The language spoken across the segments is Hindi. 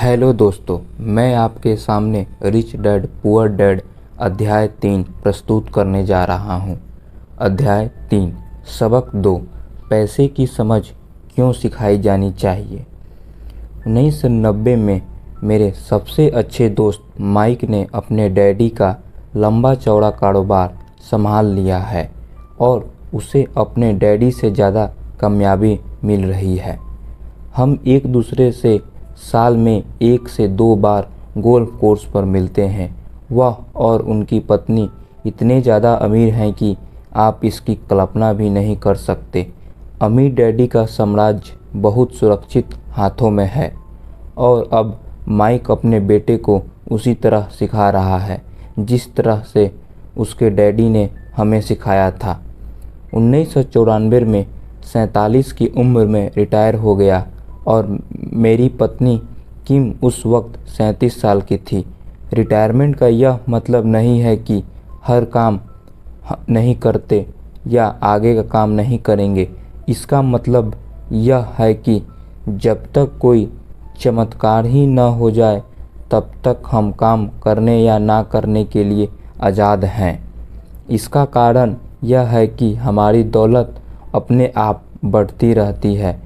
हेलो दोस्तों, मैं आपके सामने रिच डैड पुअर डैड अध्याय 3 प्रस्तुत करने जा रहा हूँ। अध्याय 3 सबक 2 पैसे की समझ क्यों सिखाई जानी चाहिए। 1990 में मेरे सबसे अच्छे दोस्त माइक ने अपने डैडी का लंबा चौड़ा कारोबार संभाल लिया है और उसे अपने डैडी से ज़्यादा कामयाबी मिल रही है। हम एक दूसरे से साल में 1 से 2 बार गोल्फ कोर्स पर मिलते हैं। वह और उनकी पत्नी इतने ज़्यादा अमीर हैं कि आप इसकी कल्पना भी नहीं कर सकते। अमीर डैडी का साम्राज्य बहुत सुरक्षित हाथों में है और अब माइक अपने बेटे को उसी तरह सिखा रहा है जिस तरह से उसके डैडी ने हमें सिखाया था। 1994 में 47 की उम्र में रिटायर हो गया और मेरी पत्नी किम उस वक्त 37 साल की थी। रिटायरमेंट का यह मतलब नहीं है कि हर काम नहीं करते या आगे का काम नहीं करेंगे। इसका मतलब यह है कि जब तक कोई चमत्कार ही न हो जाए तब तक हम काम करने या ना करने के लिए आज़ाद हैं। इसका कारण यह है कि हमारी दौलत अपने आप बढ़ती रहती है,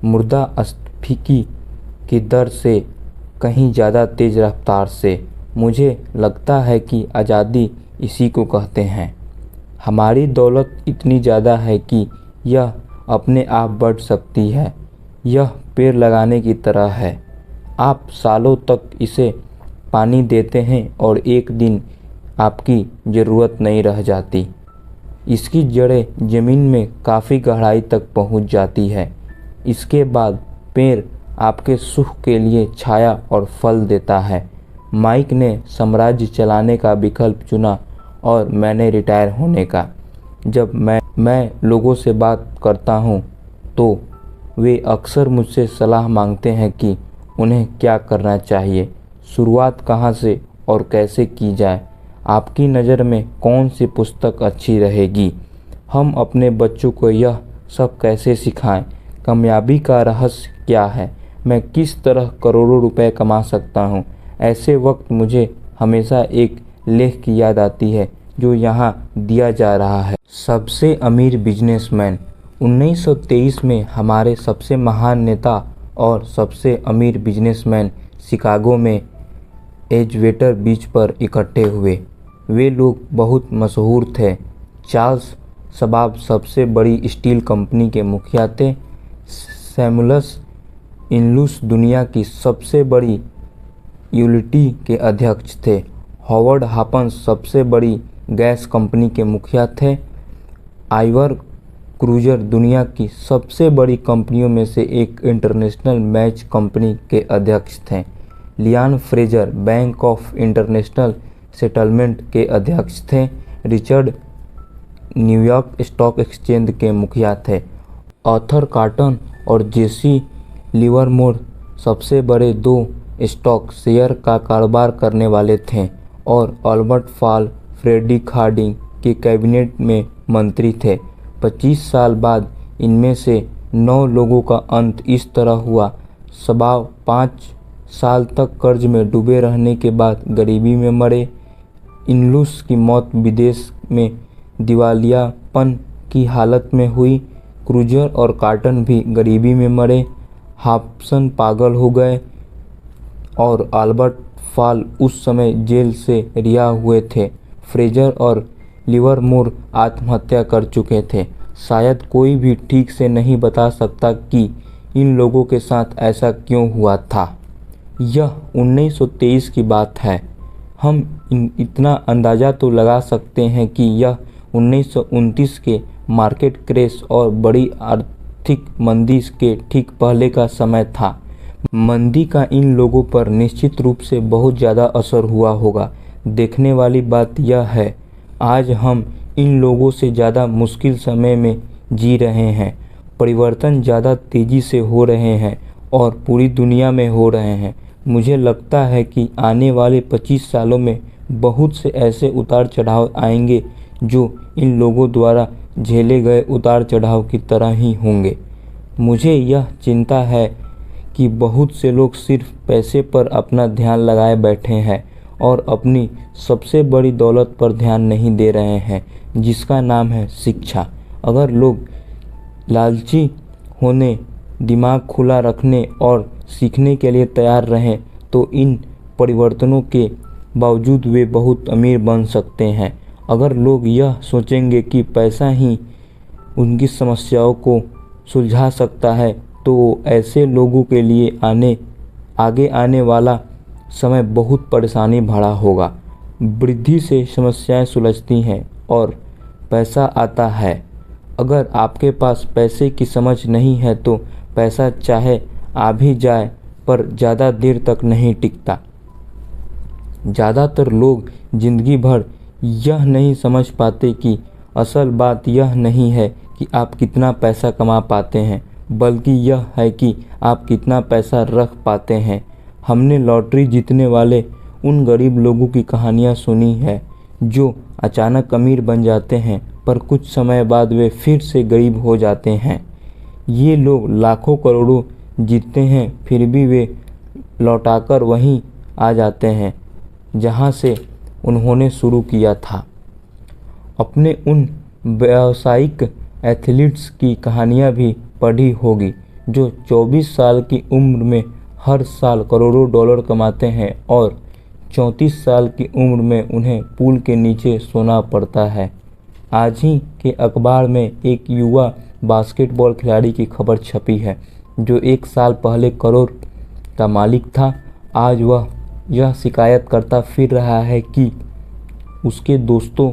मुद्रास्फीति की दर से कहीं ज़्यादा तेज़ रफ्तार से। मुझे लगता है कि आज़ादी इसी को कहते हैं। हमारी दौलत इतनी ज़्यादा है कि यह अपने आप बढ़ सकती है। यह पेड़ लगाने की तरह है। आप सालों तक इसे पानी देते हैं और एक दिन आपकी ज़रूरत नहीं रह जाती। इसकी जड़ें ज़मीन में काफ़ी गहराई तक पहुंच जाती है। इसके बाद पेड़ आपके सुख के लिए छाया और फल देता है। माइक ने साम्राज्य चलाने का विकल्प चुना और मैंने रिटायर होने का। जब मैं लोगों से बात करता हूँ तो वे अक्सर मुझसे सलाह मांगते हैं कि उन्हें क्या करना चाहिए, शुरुआत कहाँ से और कैसे की जाए। आपकी नज़र में कौन सी पुस्तक अच्छी रहेगी? हम अपने बच्चों को यह सब कैसे सिखाएं? कामयाबी का रहस्य क्या है? मैं किस तरह करोड़ों रुपए कमा सकता हूँ? ऐसे वक्त मुझे हमेशा एक लेख की याद आती है जो यहाँ दिया जा रहा है। सबसे अमीर बिजनेसमैन। 1923 में हमारे सबसे महान नेता और सबसे अमीर बिजनेसमैन शिकागो में एजवेटर बीच पर इकट्ठे हुए। वे लोग बहुत मशहूर थे। चार्ल्स शवाब सबसे बड़ी स्टील कंपनी के मुखिया थे। सैमुअल इनलूस दुनिया की सबसे बड़ी यूटिलिटी के अध्यक्ष थे। हॉवर्ड हॉपकins सबसे बड़ी गैस कंपनी के मुखिया थे। आइवर क्रूजर दुनिया की सबसे बड़ी कंपनियों में से एक इंटरनेशनल मैच कंपनी के अध्यक्ष थे। Lian Fraser bank of international settlement के अध्यक्ष थे। रिचर्ड न्यूयॉर्क स्टॉक एक्सचेंज के मुखिया थे। आर्थर कॉटन और जेसी लिवरमोर सबसे बड़े 2 स्टॉक शेयर का कारोबार करने वाले थे और अल्बर्ट फॉल फ्रेडी हार्डिंग के कैबिनेट में मंत्री थे। 25 साल बाद इनमें से 9 लोगों का अंत इस तरह हुआ। शवाब 5 साल तक कर्ज में डूबे रहने के बाद गरीबी में मरे। इनलूस की मौत विदेश में दिवालियापन की हालत में हुई। क्रूजर और कॉटन भी गरीबी में मरे। हॉपकins पागल हो गए और अल्बर्ट फॉल उस समय जेल से रिहा हुए थे। फ्रेजर और लिवरमोर आत्महत्या कर चुके थे। शायद कोई भी ठीक से नहीं बता सकता कि इन लोगों के साथ ऐसा क्यों हुआ था। यह 1923 की बात है। हम इतना अंदाज़ा तो लगा सकते हैं कि यह 1929 के मार्केट क्रैश और बड़ी आर्थिक मंदी के ठीक पहले का समय था। मंदी का इन लोगों पर निश्चित रूप से बहुत ज़्यादा असर हुआ होगा। देखने वाली बात यह है, आज हम इन लोगों से ज़्यादा मुश्किल समय में जी रहे हैं। परिवर्तन ज़्यादा तेज़ी से हो रहे हैं और पूरी दुनिया में हो रहे हैं। मुझे लगता है कि आने वाले 25 सालों में बहुत से ऐसे उतार चढ़ाव आएंगे जो इन लोगों द्वारा झेले गए उतार चढ़ाव की तरह ही होंगे। मुझे यह चिंता है कि बहुत से लोग सिर्फ पैसे पर अपना ध्यान लगाए बैठे हैं और अपनी सबसे बड़ी दौलत पर ध्यान नहीं दे रहे हैं, जिसका नाम है शिक्षा। अगर लोग लालची होने, दिमाग खुला रखने और सीखने के लिए तैयार रहें तो इन परिवर्तनों के बावजूद वे बहुत अमीर बन सकते हैं। अगर लोग यह सोचेंगे कि पैसा ही उनकी समस्याओं को सुलझा सकता है तो ऐसे लोगों के लिए आगे आने वाला समय बहुत परेशानी भरा होगा। वृद्धि से समस्याएं सुलझती हैं और पैसा आता है। अगर आपके पास पैसे की समझ नहीं है तो पैसा चाहे आ भी जाए पर ज़्यादा देर तक नहीं टिकता। ज़्यादातर लोग जिंदगी भर यह नहीं समझ पाते कि असल बात यह नहीं है कि आप कितना पैसा कमा पाते हैं, बल्कि यह है कि आप कितना पैसा रख पाते हैं। हमने लॉटरी जीतने वाले उन गरीब लोगों की कहानियाँ सुनी है जो अचानक अमीर बन जाते हैं पर कुछ समय बाद वे फिर से गरीब हो जाते हैं। ये लोग लाखों करोड़ों जीतते हैं फिर भी वे लौटाकर वहीं आ जाते हैं जहाँ से उन्होंने शुरू किया था। अपने उन व्यावसायिक एथलीट्स की कहानियाँ भी पढ़ी होगी जो 24 साल की उम्र में हर साल करोड़ों डॉलर कमाते हैं और 34 साल की उम्र में उन्हें पूल के नीचे सोना पड़ता है। आज ही के अखबार में एक युवा बास्केटबॉल खिलाड़ी की खबर छपी है जो 1 साल पहले करोड़ का मालिक था। आज वह यह शिकायत करता फिर रहा है कि उसके दोस्तों,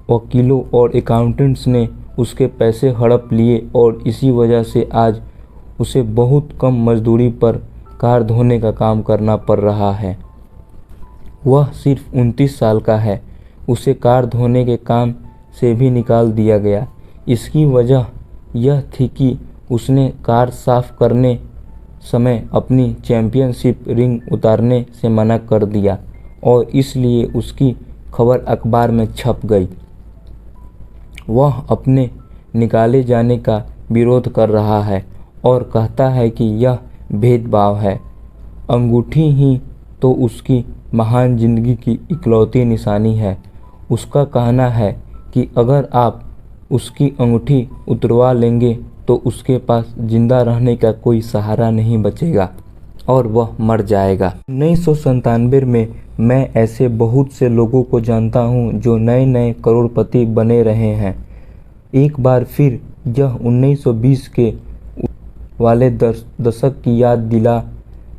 वकीलों और अकाउंटेंट्स ने उसके पैसे हड़प लिए और इसी वजह से आज उसे बहुत कम मजदूरी पर कार धोने का काम करना पड़ रहा है। वह सिर्फ 29 साल का है। उसे कार धोने के काम से भी निकाल दिया गया। इसकी वजह यह थी कि उसने कार साफ करने समय अपनी चैंपियनशिप रिंग उतारने से मना कर दिया और इसलिए उसकी खबर अखबार में छप गई। वह अपने निकाले जाने का विरोध कर रहा है और कहता है कि यह भेदभाव है। अंगूठी ही तो उसकी महान जिंदगी की इकलौती निशानी है। उसका कहना है कि अगर आप उसकी अंगूठी उतरवा लेंगे तो उसके पास जिंदा रहने का कोई सहारा नहीं बचेगा और वह मर जाएगा। 1997 में मैं ऐसे बहुत से लोगों को जानता हूं जो नए नए करोड़पति बने रहे हैं। एक बार फिर यह 1920 के वाले दशक की याद दिला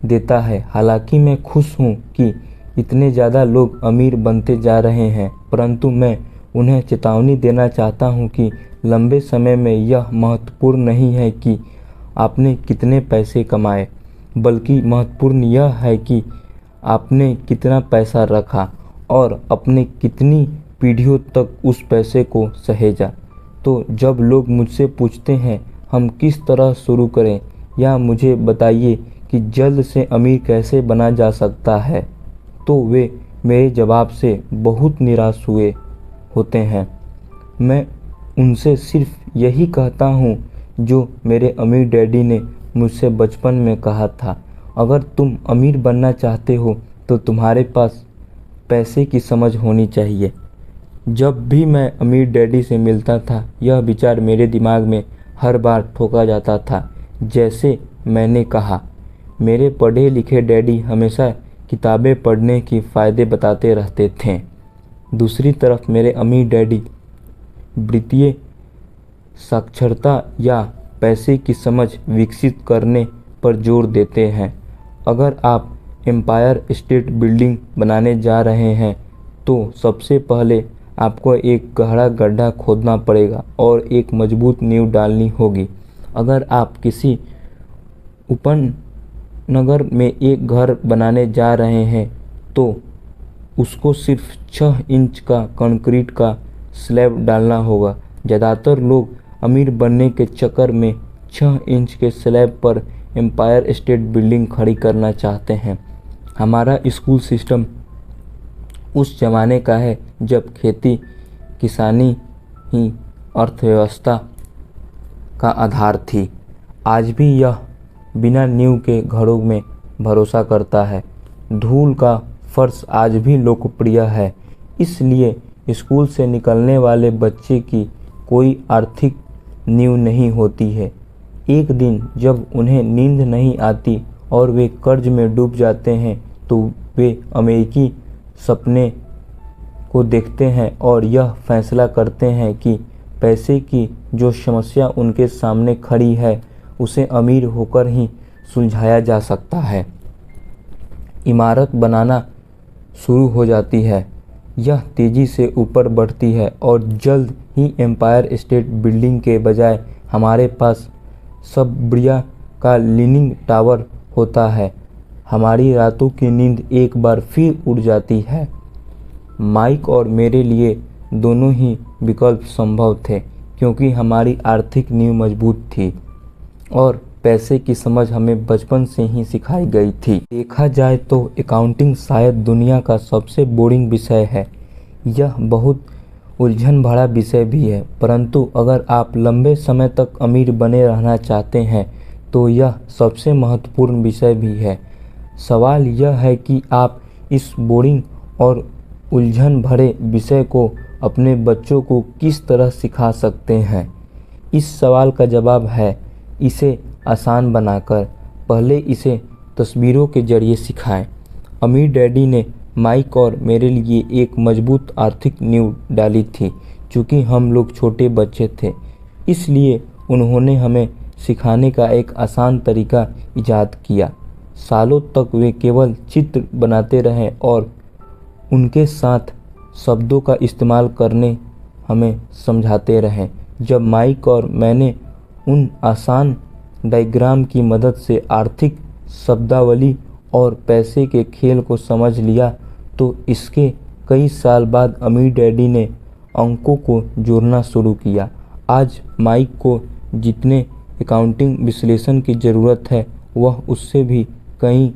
देता है। हालांकि मैं खुश हूं कि इतने ज़्यादा लोग अमीर बनते जा रहे हैं, परंतु मैं उन्हें चेतावनी देना चाहता हूं कि लंबे समय में यह महत्वपूर्ण नहीं है कि आपने कितने पैसे कमाए, बल्कि महत्वपूर्ण यह है कि आपने कितना पैसा रखा और अपने कितनी पीढ़ियों तक उस पैसे को सहेजा। तो जब लोग मुझसे पूछते हैं हम किस तरह शुरू करें या मुझे बताइए कि जल्द से अमीर कैसे बना जा सकता है, तो वे मेरे जवाब से बहुत निराश हुए होते हैं। मैं उनसे सिर्फ यही कहता हूँ जो मेरे अमीर डैडी ने मुझसे बचपन में कहा था, अगर तुम अमीर बनना चाहते हो तो तुम्हारे पास पैसे की समझ होनी चाहिए। जब भी मैं अमीर डैडी से मिलता था यह विचार मेरे दिमाग में हर बार ठोका जाता था। जैसे मैंने कहा, मेरे पढ़े लिखे डैडी हमेशा किताबें पढ़ने के फ़ायदे बताते रहते थे। दूसरी तरफ मेरे अमीर डैडी वित्तीय साक्षरता या पैसे की समझ विकसित करने पर जोर देते हैं। अगर आप एम्पायर स्टेट बिल्डिंग बनाने जा रहे हैं तो सबसे पहले आपको एक गहरा गड्ढा खोदना पड़ेगा और एक मजबूत नींव डालनी होगी। अगर आप किसी उपनगर में एक घर बनाने जा रहे हैं तो उसको सिर्फ 6 इंच का कंक्रीट का स्लैब डालना होगा। ज़्यादातर लोग अमीर बनने के चक्कर में 6 इंच के स्लैब पर एम्पायर स्टेट बिल्डिंग खड़ी करना चाहते हैं। हमारा स्कूल सिस्टम उस ज़माने का है जब खेती किसानी ही अर्थव्यवस्था का आधार थी। आज भी यह बिना नींव के घरों में भरोसा करता है। धूल का फर्श आज भी लोकप्रिय है, इसलिए स्कूल से निकलने वाले बच्चे की कोई आर्थिक नींव नहीं होती है। एक दिन जब उन्हें नींद नहीं आती और वे कर्ज में डूब जाते हैं तो वे अमेरिकी सपने को देखते हैं और यह फैसला करते हैं कि पैसे की जो समस्या उनके सामने खड़ी है उसे अमीर होकर ही सुलझाया जा सकता है। इमारत बनाना शुरू हो जाती है। यह तेज़ी से ऊपर बढ़ती है और जल्द ही एम्पायर स्टेट बिल्डिंग के बजाय हमारे पास सबर्बिया का लीनिंग टावर होता है। हमारी रातों की नींद एक बार फिर उड़ जाती है। माइक और मेरे लिए दोनों ही विकल्प संभव थे क्योंकि हमारी आर्थिक नींव मजबूत थी और पैसे की समझ हमें बचपन से ही सिखाई गई थी। देखा जाए तो अकाउंटिंग शायद दुनिया का सबसे बोरिंग विषय है। यह बहुत उलझन भरा विषय भी है, परंतु अगर आप लंबे समय तक अमीर बने रहना चाहते हैं तो यह सबसे महत्वपूर्ण विषय भी है। सवाल यह है कि आप इस बोरिंग और उलझन भरे विषय को अपने बच्चों को किस तरह सिखा सकते हैं। इस सवाल का जवाब है इसे आसान बनाकर। पहले इसे तस्वीरों के जरिए सिखाएं। अमीर डैडी ने माइक और मेरे लिए एक मजबूत आर्थिक नींव डाली थी। चूँकि हम लोग छोटे बच्चे थे, इसलिए उन्होंने हमें सिखाने का एक आसान तरीका ईजाद किया। सालों तक वे केवल चित्र बनाते रहे और उनके साथ शब्दों का इस्तेमाल करने हमें समझाते रहे। जब माइक और मैंने उन आसान डायग्राम की मदद से आर्थिक शब्दावली और पैसे के खेल को समझ लिया तो इसके कई साल बाद अमीर डैडी ने अंकों को जोड़ना शुरू किया। आज माइक को जितने अकाउंटिंग विश्लेषण की ज़रूरत है वह उससे भी कहीं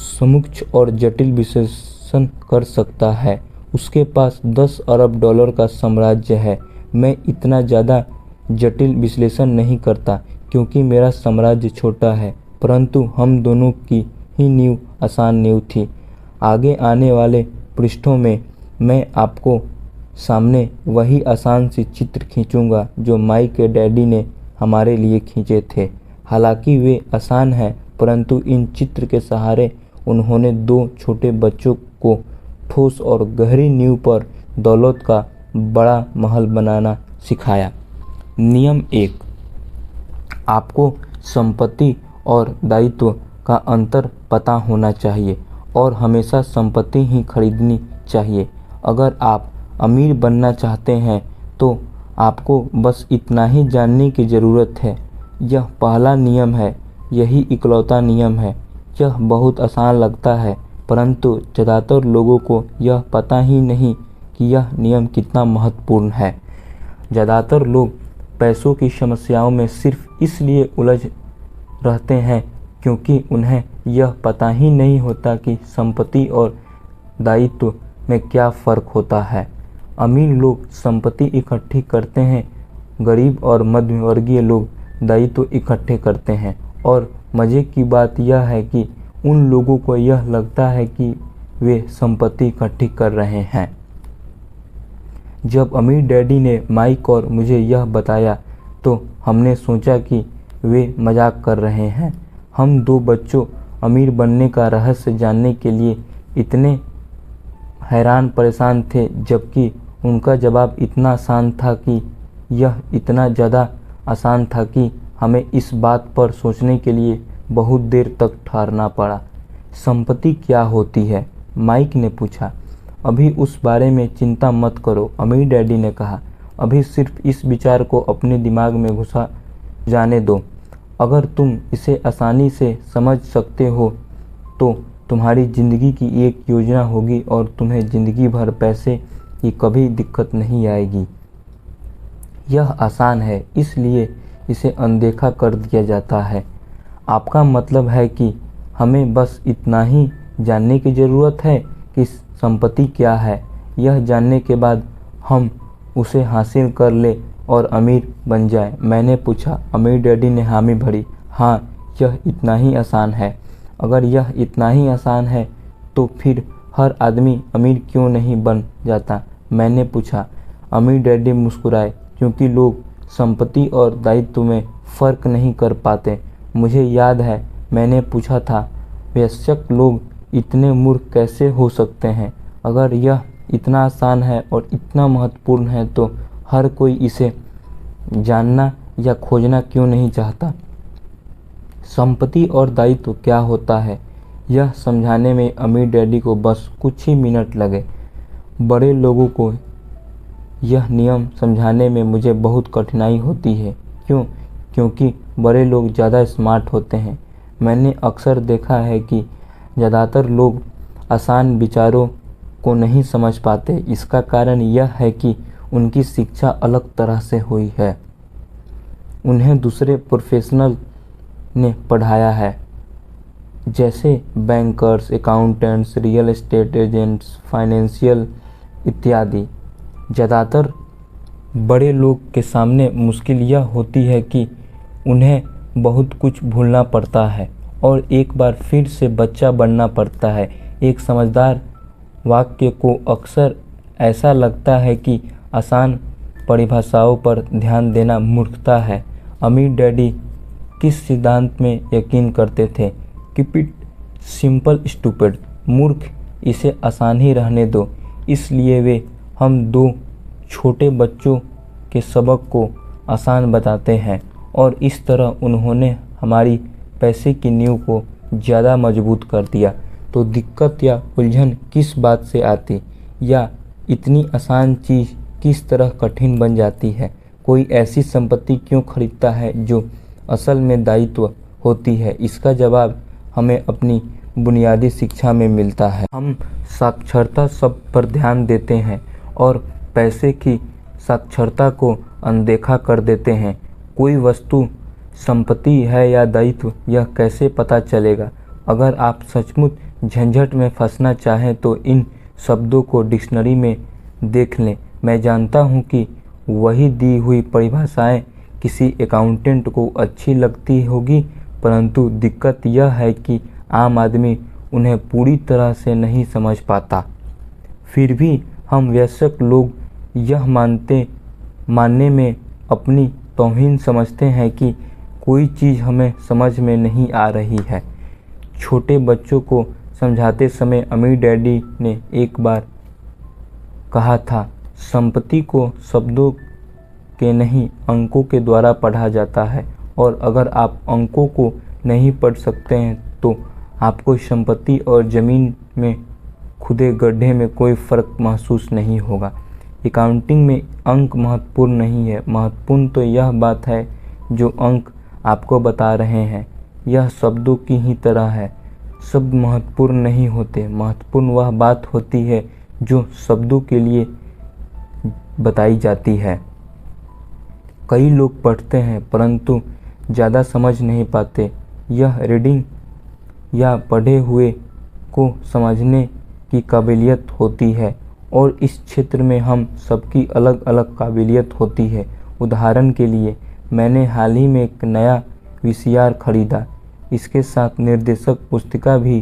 समुच्च और जटिल विश्लेषण कर सकता है। उसके पास 10 अरब डॉलर का साम्राज्य है। मैं इतना ज़्यादा जटिल विश्लेषण नहीं करता क्योंकि मेरा साम्राज्य छोटा है, परंतु हम दोनों की ही नींव आसान नींव थी। आगे आने वाले पृष्ठों में मैं आपको सामने वही आसान सी चित्र खींचूंगा जो माइक के डैडी ने हमारे लिए खींचे थे। हालांकि वे आसान हैं, परंतु इन चित्र के सहारे उन्होंने 2 छोटे बच्चों को ठोस और गहरी नींव पर दौलत का बड़ा महल बनाना सिखाया। नियम 1, आपको संपत्ति और दायित्व का अंतर पता होना चाहिए और हमेशा संपत्ति ही खरीदनी चाहिए। अगर आप अमीर बनना चाहते हैं तो आपको बस इतना ही जानने की ज़रूरत है। यह पहला नियम है, यही इकलौता नियम है। यह बहुत आसान लगता है, परंतु ज़्यादातर लोगों को यह पता ही नहीं कि यह नियम कितना महत्वपूर्ण है। ज़्यादातर लोग पैसों की समस्याओं में सिर्फ इसलिए उलझ रहते हैं क्योंकि उन्हें यह पता ही नहीं होता कि संपत्ति और दायित्व में क्या फ़र्क होता है। अमीर लोग संपत्ति इकट्ठी करते हैं, गरीब और मध्यवर्गीय लोग दायित्व इकट्ठे करते हैं। और मज़े की बात यह है कि उन लोगों को यह लगता है कि वे संपत्ति इकट्ठी कर रहे हैं। जब अमीर डैडी ने माइक और मुझे यह बताया तो हमने सोचा कि वे मजाक कर रहे हैं। हम 2 बच्चों अमीर बनने का रहस्य जानने के लिए इतने हैरान परेशान थे, जबकि उनका जवाब इतना आसान था कि यह इतना ज़्यादा आसान था कि हमें इस बात पर सोचने के लिए बहुत देर तक ठहरना पड़ा। संपत्ति क्या होती है? माइक ने पूछा। अभी उस बारे में चिंता मत करो, अमीर डैडी ने कहा। अभी सिर्फ इस विचार को अपने दिमाग में घुसा जाने दो। अगर तुम इसे आसानी से समझ सकते हो तो तुम्हारी ज़िंदगी की एक योजना होगी और तुम्हें ज़िंदगी भर पैसे की कभी दिक्कत नहीं आएगी। यह आसान है, इसलिए इसे अनदेखा कर दिया जाता है। आपका मतलब है कि हमें बस इतना ही जानने की ज़रूरत है कि संपत्ति क्या है। यह जानने के बाद हम उसे हासिल कर ले और अमीर बन जाए। मैंने पूछा। अमीर डैडी ने हामी भरी। हाँ, यह इतना ही आसान है? अगर यह इतना ही आसान है तो फिर हर आदमी अमीर क्यों नहीं बन जाता? मैंने पूछा। अमीर डैडी मुस्कुराए, क्योंकि लोग संपत्ति और दायित्व में फ़र्क नहीं कर पाते। मुझे याद है मैंने पूछा था, वयस्क लोग इतने मूर्ख कैसे हो सकते हैं? अगर यह इतना आसान है और इतना महत्वपूर्ण है तो हर कोई इसे जानना या खोजना क्यों नहीं चाहता? संपत्ति और दायित्व क्या होता है, यह समझाने में अमीर डैडी को बस कुछ ही मिनट लगे। बड़े लोगों को यह नियम समझाने में मुझे बहुत कठिनाई होती है। क्यों? क्योंकि बड़े लोग ज़्यादा स्मार्ट होते हैं। मैंने अक्सर देखा है कि ज़्यादातर लोग आसान विचारों को नहीं समझ पाते। इसका कारण यह है कि उनकी शिक्षा अलग तरह से हुई है। उन्हें दूसरे प्रोफेशनल ने पढ़ाया है, जैसे bankers, accountants, real estate agents, financial इत्यादि। ज़्यादातर बड़े लोग के सामने मुश्किल यह होती है कि उन्हें बहुत कुछ भूलना पड़ता है और एक बार फिर से बच्चा बनना पड़ता है। एक समझदार वाक्य को अक्सर ऐसा लगता है कि आसान परिभाषाओं पर ध्यान देना मूर्खता है। अमीर डैडी किस सिद्धांत में यकीन करते थे? Keep it simple stupid. मूर्ख, इसे आसान ही रहने दो। इसलिए वे हम दो छोटे बच्चों के सबक को आसान बताते हैं और इस तरह उन्होंने हमारी पैसे की नींव को ज़्यादा मजबूत कर दिया। तो दिक्कत या उलझन किस बात से आती, या इतनी आसान चीज़ किस तरह कठिन बन जाती है? कोई ऐसी संपत्ति क्यों खरीदता है जो असल में दायित्व होती है? इसका जवाब हमें अपनी बुनियादी शिक्षा में मिलता है। हम साक्षरता शब्द पर ध्यान देते हैं और पैसे की साक्षरता को अनदेखा कर देते हैं। कोई वस्तु संपत्ति है या दायित्व, यह कैसे पता चलेगा? अगर आप सचमुच झंझट में फंसना चाहें तो इन शब्दों को डिक्शनरी में देख लें। मैं जानता हूं कि वही दी हुई परिभाषाएं किसी अकाउंटेंट को अच्छी लगती होगी, परंतु दिक्कत यह है कि आम आदमी उन्हें पूरी तरह से नहीं समझ पाता। फिर भी हम वयस्क लोग यह मानने में अपनी तौहीन समझते हैं कि कोई चीज़ हमें समझ में नहीं आ रही है। छोटे बच्चों को समझाते समय अमीर डैडी ने एक बार कहा था, संपत्ति को शब्दों के नहीं अंकों के द्वारा पढ़ा जाता है, और अगर आप अंकों को नहीं पढ़ सकते हैं तो आपको संपत्ति और ज़मीन में खुदे गड्ढे में कोई फ़र्क महसूस नहीं होगा। अकाउंटिंग में अंक महत्वपूर्ण नहीं है, महत्वपूर्ण तो यह बात है जो अंक आपको बता रहे हैं। यह शब्दों की ही तरह है, शब्द महत्वपूर्ण नहीं होते, महत्वपूर्ण वह बात होती है जो शब्दों के लिए बताई जाती है। कई लोग पढ़ते हैं परंतु ज़्यादा समझ नहीं पाते। यह रीडिंग या पढ़े हुए को समझने की काबिलियत होती है, और इस क्षेत्र में हम सबकी अलग अलग काबिलियत होती है। उदाहरण के लिए, मैंने हाल ही में एक नया वीसीआर खरीदा। इसके साथ निर्देशक पुस्तिका भी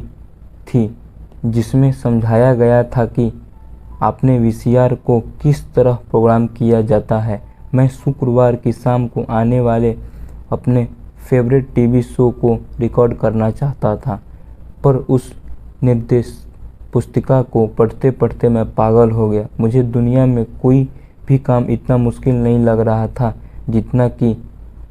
थी जिसमें समझाया गया था कि आपने वीसीआर को किस तरह प्रोग्राम किया जाता है। मैं शुक्रवार की शाम को आने वाले अपने फेवरेट टीवी शो को रिकॉर्ड करना चाहता था, पर उस निर्देश पुस्तिका को पढ़ते पढ़ते मैं पागल हो गया। मुझे दुनिया में कोई भी काम इतना मुश्किल नहीं लग रहा था जितना कि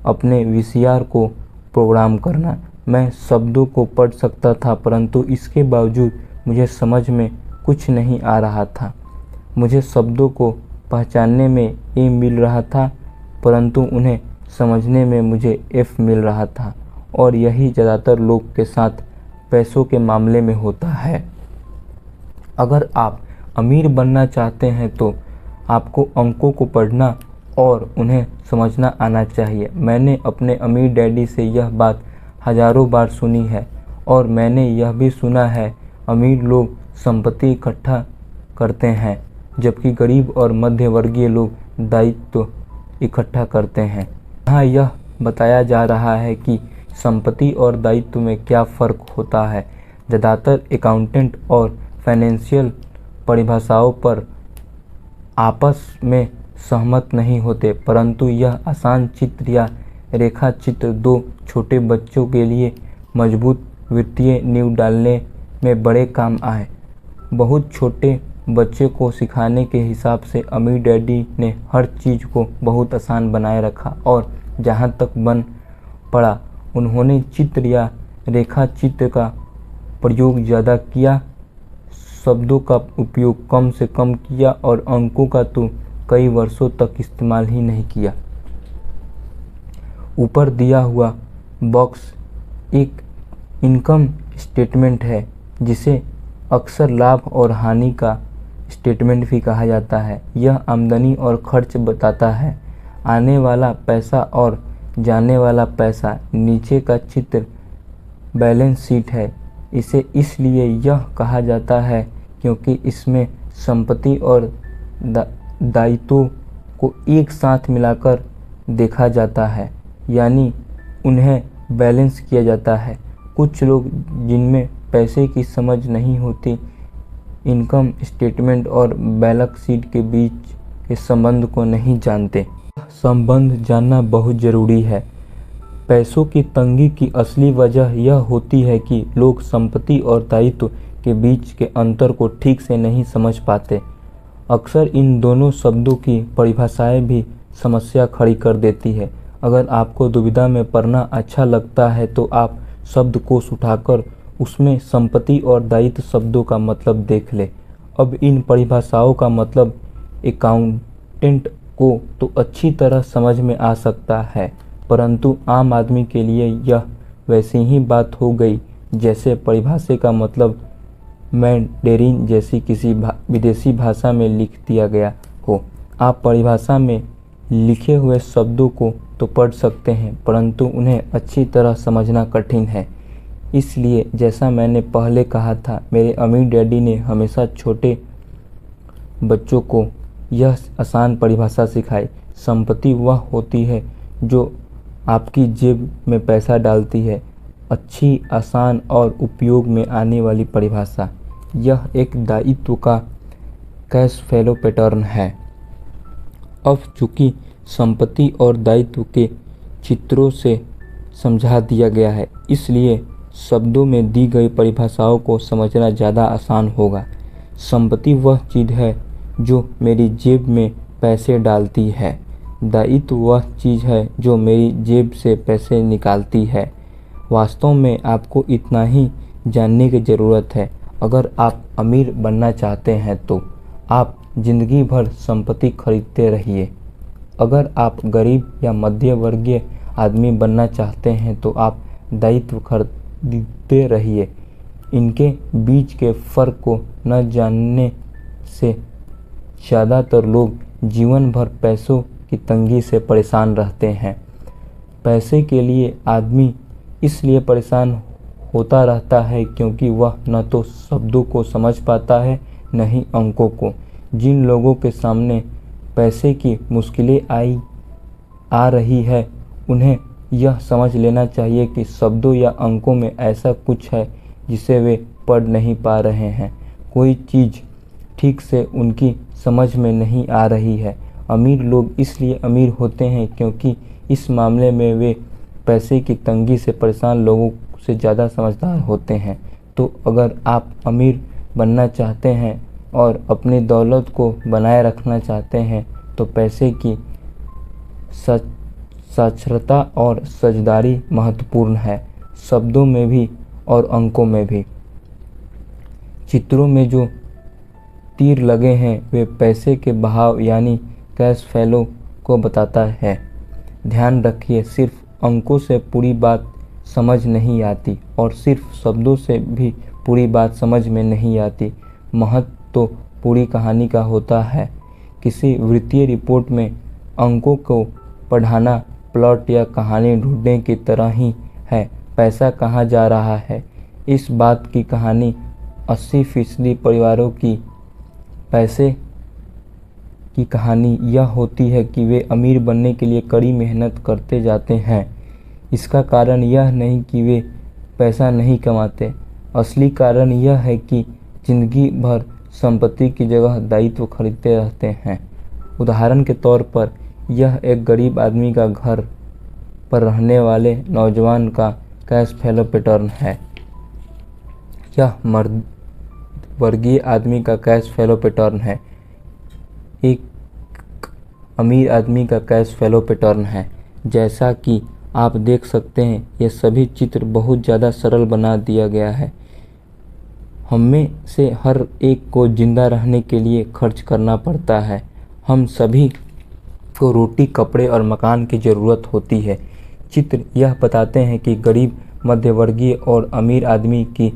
अपने वीसीआर को प्रोग्राम करना। मैं शब्दों को पढ़ सकता था परंतु इसके बावजूद मुझे समझ में कुछ नहीं आ रहा था। मुझे शब्दों को पहचानने में ए मिल रहा था परंतु उन्हें समझने में मुझे एफ मिल रहा था, और यही ज़्यादातर लोग के साथ पैसों के मामले में होता है। अगर आप अमीर बनना चाहते हैं तो आपको अंकों को पढ़ना और उन्हें समझना आना चाहिए। मैंने अपने अमीर डैडी से यह बात हज़ारों बार सुनी है, और मैंने यह भी सुना है अमीर लोग संपत्ति इकट्ठा करते हैं जबकि गरीब और मध्य वर्गीय लोग दायित्व इकट्ठा करते हैं। यहाँ यह बताया जा रहा है कि संपत्ति और दायित्व में क्या फ़र्क होता है। ज़्यादातर अकाउंटेंट और फाइनेंशियल परिभाषाओं पर आपस में सहमत नहीं होते, परंतु यह आसान चित्र या रेखा चित्र दो छोटे बच्चों के लिए मजबूत वित्तीय नींव डालने में बड़े काम आए। बहुत छोटे बच्चे को सिखाने के हिसाब से अमीर डैडी ने हर चीज़ को बहुत आसान बनाए रखा और जहाँ तक बन पड़ा उन्होंने चित्र या रेखा चित्र का प्रयोग ज़्यादा किया, शब्दों का उपयोग कम से कम किया और अंकों का तो कई वर्षों तक इस्तेमाल ही नहीं किया। ऊपर दिया हुआ बॉक्स एक इनकम स्टेटमेंट है, जिसे अक्सर लाभ और हानि का स्टेटमेंट भी कहा जाता है। यह आमदनी और खर्च बताता है, आने वाला पैसा और जाने वाला पैसा। नीचे का चित्र बैलेंस शीट है। इसे इसलिए यह कहा जाता है क्योंकि इसमें संपत्ति और दायित्वों को एक साथ मिलाकर देखा जाता है, यानी उन्हें बैलेंस किया जाता है। कुछ लोग जिनमें पैसे की समझ नहीं होती, इनकम स्टेटमेंट और बैलेंस शीट के बीच के संबंध को नहीं जानते। संबंध जानना बहुत ज़रूरी है। पैसों की तंगी की असली वजह यह होती है कि लोग संपत्ति और दायित्व के बीच के अंतर को ठीक से नहीं समझ पाते। अक्सर इन दोनों शब्दों की परिभाषाएं भी समस्या खड़ी कर देती है। अगर आपको दुविधा में पढ़ना अच्छा लगता है तो आप शब्दकोश उठाकर उसमें संपत्ति और दायित्व शब्दों का मतलब देख ले। अब इन परिभाषाओं का मतलब अकाउंटेंट को तो अच्छी तरह समझ में आ सकता है, परंतु आम आदमी के लिए यह वैसी ही बात हो गई जैसे परिभाषा का मतलब मैंडेरिन जैसी किसी विदेशी भाषा में लिख दिया गया हो। आप परिभाषा में लिखे हुए शब्दों को तो पढ़ सकते हैं, परंतु उन्हें अच्छी तरह समझना कठिन है। इसलिए जैसा मैंने पहले कहा था, मेरे अमीर डैडी ने हमेशा छोटे बच्चों को यह आसान परिभाषा सिखाई। संपत्ति वह होती है जो आपकी जेब में पैसा डालती है। अच्छी, आसान और उपयोग में आने वाली परिभाषा। यह एक दायित्व का कैश फ्लो पैटर्न है। अब चूंकि संपत्ति और दायित्व के चित्रों से समझा दिया गया है, इसलिए शब्दों में दी गई परिभाषाओं को समझना ज़्यादा आसान होगा। संपत्ति वह चीज़ है जो मेरी जेब में पैसे डालती है। दायित्व वह चीज़ है जो मेरी जेब से पैसे निकालती है। वास्तव में आपको इतना ही जानने की ज़रूरत है। अगर आप अमीर बनना चाहते हैं तो आप ज़िंदगी भर संपत्ति खरीदते रहिए। अगर आप गरीब या मध्य वर्गीय आदमी बनना चाहते हैं तो आप दायित्व खरीदते रहिए। इनके बीच के फ़र्क को न जानने से ज़्यादातर लोग जीवन भर पैसों की तंगी से परेशान रहते हैं। पैसे के लिए आदमी इसलिए परेशान होता रहता है क्योंकि वह न तो शब्दों को समझ पाता है, न ही अंकों को। जिन लोगों के सामने पैसे की मुश्किलें आ रही है, उन्हें यह समझ लेना चाहिए कि शब्दों या अंकों में ऐसा कुछ है जिसे वे पढ़ नहीं पा रहे हैं। कोई चीज़ ठीक से उनकी समझ में नहीं आ रही है। अमीर लोग इसलिए अमीर होते हैं क्योंकि इस मामले में वे पैसे की तंगी से परेशान लोगों से ज़्यादा समझदार होते हैं। तो अगर आप अमीर बनना चाहते हैं और अपनी दौलत को बनाए रखना चाहते हैं तो पैसे की साक्षरता और समझदारी महत्वपूर्ण है, शब्दों में भी और अंकों में भी। चित्रों में जो तीर लगे हैं वे पैसे के बहाव यानी कैश फ्लो को बताता है। ध्यान रखिए, सिर्फ अंकों से पूरी बात समझ नहीं आती और सिर्फ शब्दों से भी पूरी बात समझ में नहीं आती। महत्व तो पूरी कहानी का होता है। किसी वित्तीय रिपोर्ट में अंकों को पढ़ाना प्लॉट या कहानी ढूंढने की तरह ही है। पैसा कहाँ जा रहा है, इस बात की कहानी 80% परिवारों की पैसे की कहानी यह होती है कि वे अमीर बनने के लिए कड़ी मेहनत करते जाते हैं। इसका कारण यह नहीं कि वे पैसा नहीं कमाते, असली कारण यह है कि जिंदगी भर संपत्ति की जगह दायित्व खरीदते रहते हैं। उदाहरण के तौर पर यह एक गरीब आदमी का घर पर रहने वाले नौजवान का कैश फ्लो पैटर्न है। यह मर्द वर्गीय आदमी का कैश फ्लो पैटर्न है। एक अमीर आदमी का कैश फ्लो पैटर्न है। जैसा कि आप देख सकते हैं, ये सभी चित्र बहुत ज़्यादा सरल बना दिया गया है। हमें से हर एक को जिंदा रहने के लिए खर्च करना पड़ता है। हम सभी को रोटी, कपड़े और मकान की ज़रूरत होती है। चित्र यह बताते हैं कि गरीब, मध्यवर्गीय और अमीर आदमी की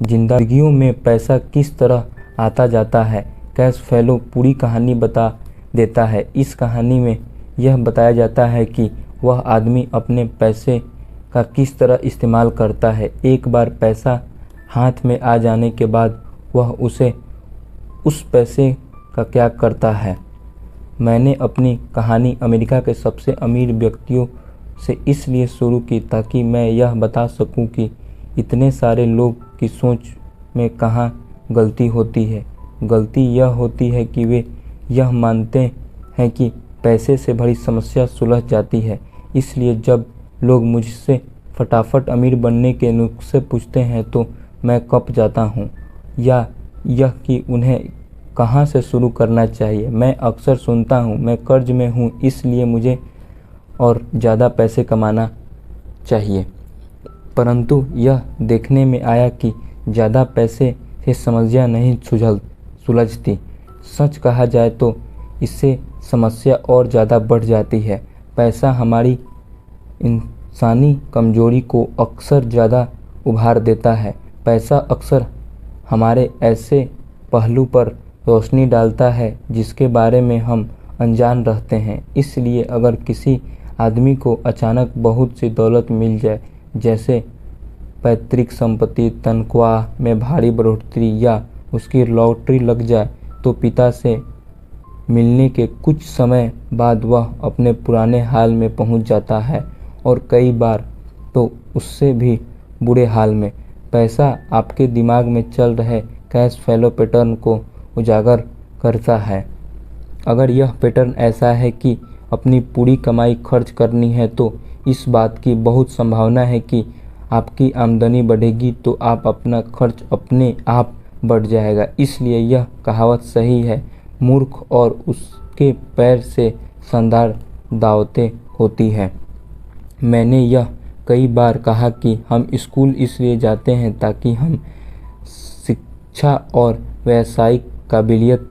जिंदगियों में पैसा किस तरह आता जाता है। कैश फ्लो पूरी कहानी बता देता है। इस कहानी में यह बताया जाता है कि वह आदमी अपने पैसे का किस तरह इस्तेमाल करता है। एक बार पैसा हाथ में आ जाने के बाद वह उस पैसे का क्या करता है। मैंने अपनी कहानी अमेरिका के सबसे अमीर व्यक्तियों से इसलिए शुरू की ताकि मैं यह बता सकूं कि इतने सारे लोग की सोच में कहाँ गलती होती है। गलती यह होती है कि वे यह मानते हैं कि पैसे से भरी समस्या सुलझ जाती है। इसलिए जब लोग मुझसे फटाफट अमीर बनने के नुस्खे पूछते हैं तो मैं कँप जाता हूँ, या यह कि उन्हें कहाँ से शुरू करना चाहिए। मैं अक्सर सुनता हूँ, मैं कर्ज में हूँ इसलिए मुझे और ज़्यादा पैसे कमाना चाहिए। परंतु यह देखने में आया कि ज़्यादा पैसे से समस्या नहीं सुलझती। सच कहा जाए तो इससे समस्या और ज़्यादा बढ़ जाती है। पैसा हमारी इंसानी कमजोरी को अक्सर ज़्यादा उभार देता है। पैसा अक्सर हमारे ऐसे पहलू पर रोशनी डालता है जिसके बारे में हम अनजान रहते हैं। इसलिए अगर किसी आदमी को अचानक बहुत सी दौलत मिल जाए, जैसे पैतृक संपत्ति, तनख्वाह में भारी बढ़ोतरी या उसकी लॉटरी लग जाए, तो पिता से मिलने के कुछ समय बाद वह अपने पुराने हाल में पहुंच जाता है, और कई बार तो उससे भी बुरे हाल में। पैसा आपके दिमाग में चल रहे कैश फ्लो पैटर्न को उजागर करता है। अगर यह पैटर्न ऐसा है कि अपनी पूरी कमाई खर्च करनी है, तो इस बात की बहुत संभावना है कि आपकी आमदनी बढ़ेगी तो अपना खर्च अपने आप बढ़ जाएगा। इसलिए यह कहावत सही है, मूर्ख और उसके पैर से शानदार दावतें होती है। मैंने यह कई बार कहा कि हम स्कूल इसलिए जाते हैं ताकि हम शिक्षा और व्यावसायिक काबिलियत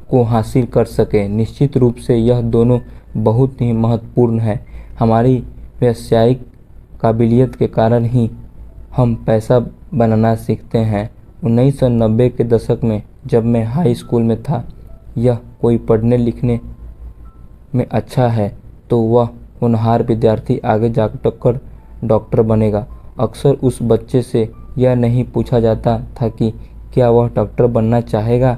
को हासिल कर सकें। निश्चित रूप से यह दोनों बहुत ही महत्वपूर्ण है। हमारी व्यावसायिक काबिलियत के कारण ही हम पैसा बनाना सीखते हैं। 1990 के दशक में जब मैं हाई स्कूल में था, यह कोई पढ़ने लिखने में अच्छा है तो वह होनहार विद्यार्थी आगे जाकर डॉक्टर बनेगा। अक्सर उस बच्चे से यह नहीं पूछा जाता था कि क्या वह डॉक्टर बनना चाहेगा,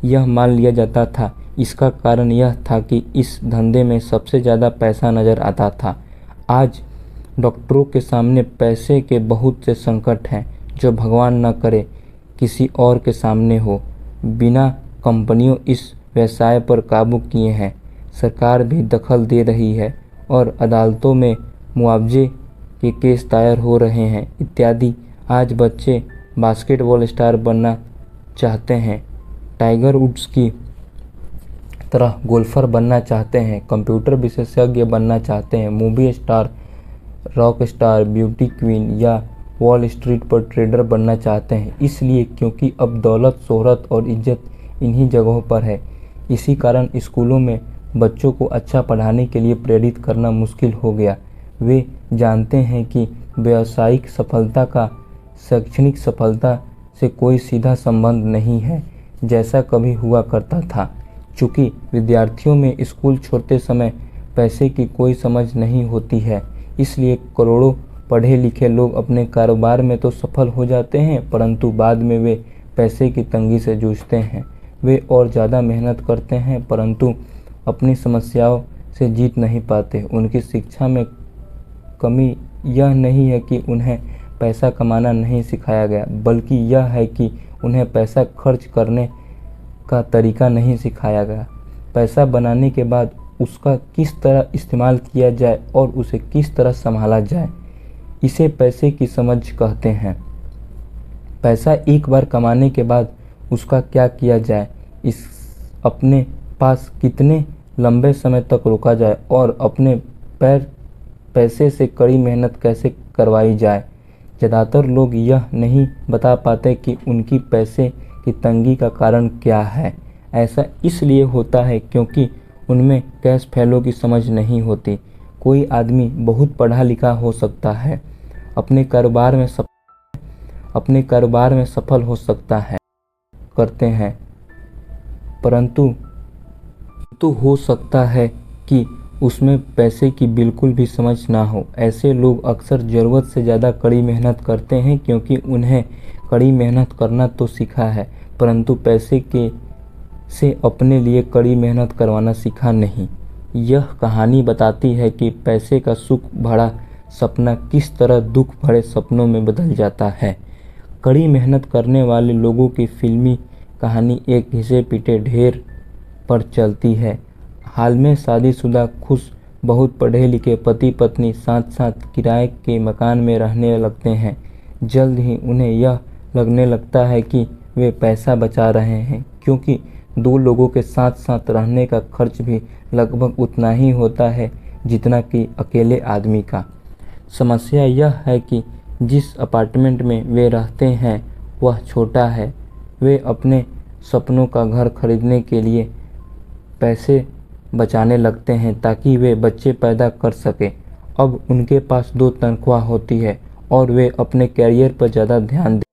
यह मान लिया जाता था। इसका कारण यह था कि इस धंधे में सबसे ज़्यादा पैसा नज़र आता था। आज डॉक्टरों के सामने पैसे के बहुत से संकट हैं जो भगवान न करे किसी और के सामने हो। बिना कंपनियों इस व्यवसाय पर काबू किए हैं, सरकार भी दखल दे रही है और अदालतों में मुआवजे के केस दायर हो रहे हैं इत्यादि। आज बच्चे बास्केटबॉल स्टार बनना चाहते हैं, टाइगर वुड्स की तरह गोल्फर बनना चाहते हैं, कंप्यूटर विशेषज्ञ बनना चाहते हैं, movie star, rock star, beauty queen या वॉल स्ट्रीट पर ट्रेडर बनना चाहते हैं। इसलिए क्योंकि अब दौलत, शोहरत और इज्जत इन्हीं जगहों पर है। इसी कारण स्कूलों में बच्चों को अच्छा पढ़ाने के लिए प्रेरित करना मुश्किल हो गया। वे जानते हैं कि व्यावसायिक सफलता का शैक्षणिक सफलता से कोई सीधा संबंध नहीं है जैसा कभी हुआ करता था। चूँकि विद्यार्थियों में स्कूल छोड़ते समय पैसे की कोई समझ नहीं होती है, इसलिए करोड़ों पढ़े लिखे लोग अपने कारोबार में तो सफल हो जाते हैं, परंतु बाद में वे पैसे की तंगी से जूझते हैं। वे और ज़्यादा मेहनत करते हैं परंतु अपनी समस्याओं से जीत नहीं पाते। उनकी शिक्षा में कमी यह नहीं है कि उन्हें पैसा कमाना नहीं सिखाया गया, बल्कि यह है कि उन्हें पैसा खर्च करने का तरीका नहीं सिखाया गया। पैसा बनाने के बाद उसका किस तरह इस्तेमाल किया जाए और उसे किस तरह संभाला जाए, इसे पैसे की समझ कहते हैं। पैसा एक बार कमाने के बाद उसका क्या किया जाए, इस अपने पास कितने लंबे समय तक रोका जाए और अपने पैसे से कड़ी मेहनत कैसे करवाई जाए। ज़्यादातर लोग यह नहीं बता पाते कि उनकी पैसे की तंगी का कारण क्या है। ऐसा इसलिए होता है क्योंकि उनमें कैश फ्लो की समझ नहीं होती। कोई आदमी बहुत पढ़ा लिखा हो सकता है, अपने कारोबार में सफल हो सकता है करते हैं, परंतु हो सकता है कि उसमें पैसे की बिल्कुल भी समझ ना हो। ऐसे लोग अक्सर ज़रूरत से ज़्यादा कड़ी मेहनत करते हैं क्योंकि उन्हें कड़ी मेहनत करना तो सीखा है, परंतु पैसे से अपने लिए कड़ी मेहनत करवाना सीखा नहीं। यह कहानी बताती है कि पैसे का सुख भरा सपना किस तरह दुख भरे सपनों में बदल जाता है। कड़ी मेहनत करने वाले लोगों की फिल्मी कहानी एक घिसे पीटे ढेर पर चलती है। हाल में शादीशुदा खुश बहुत पढ़े लिखे पति पत्नी साथ साथ किराए के मकान में रहने लगते हैं। जल्द ही उन्हें यह लगने लगता है कि वे पैसा बचा रहे हैं, क्योंकि दो लोगों के साथ साथ रहने का खर्च भी लगभग उतना ही होता है जितना कि अकेले आदमी का। समस्या यह है कि जिस अपार्टमेंट में वे रहते हैं वह छोटा है। वे अपने सपनों का घर खरीदने के लिए पैसे बचाने लगते हैं ताकि वे बच्चे पैदा कर सकें। अब उनके पास 2 तनख्वाह होती है और वे अपने कैरियर पर ज़्यादा ध्यान दें।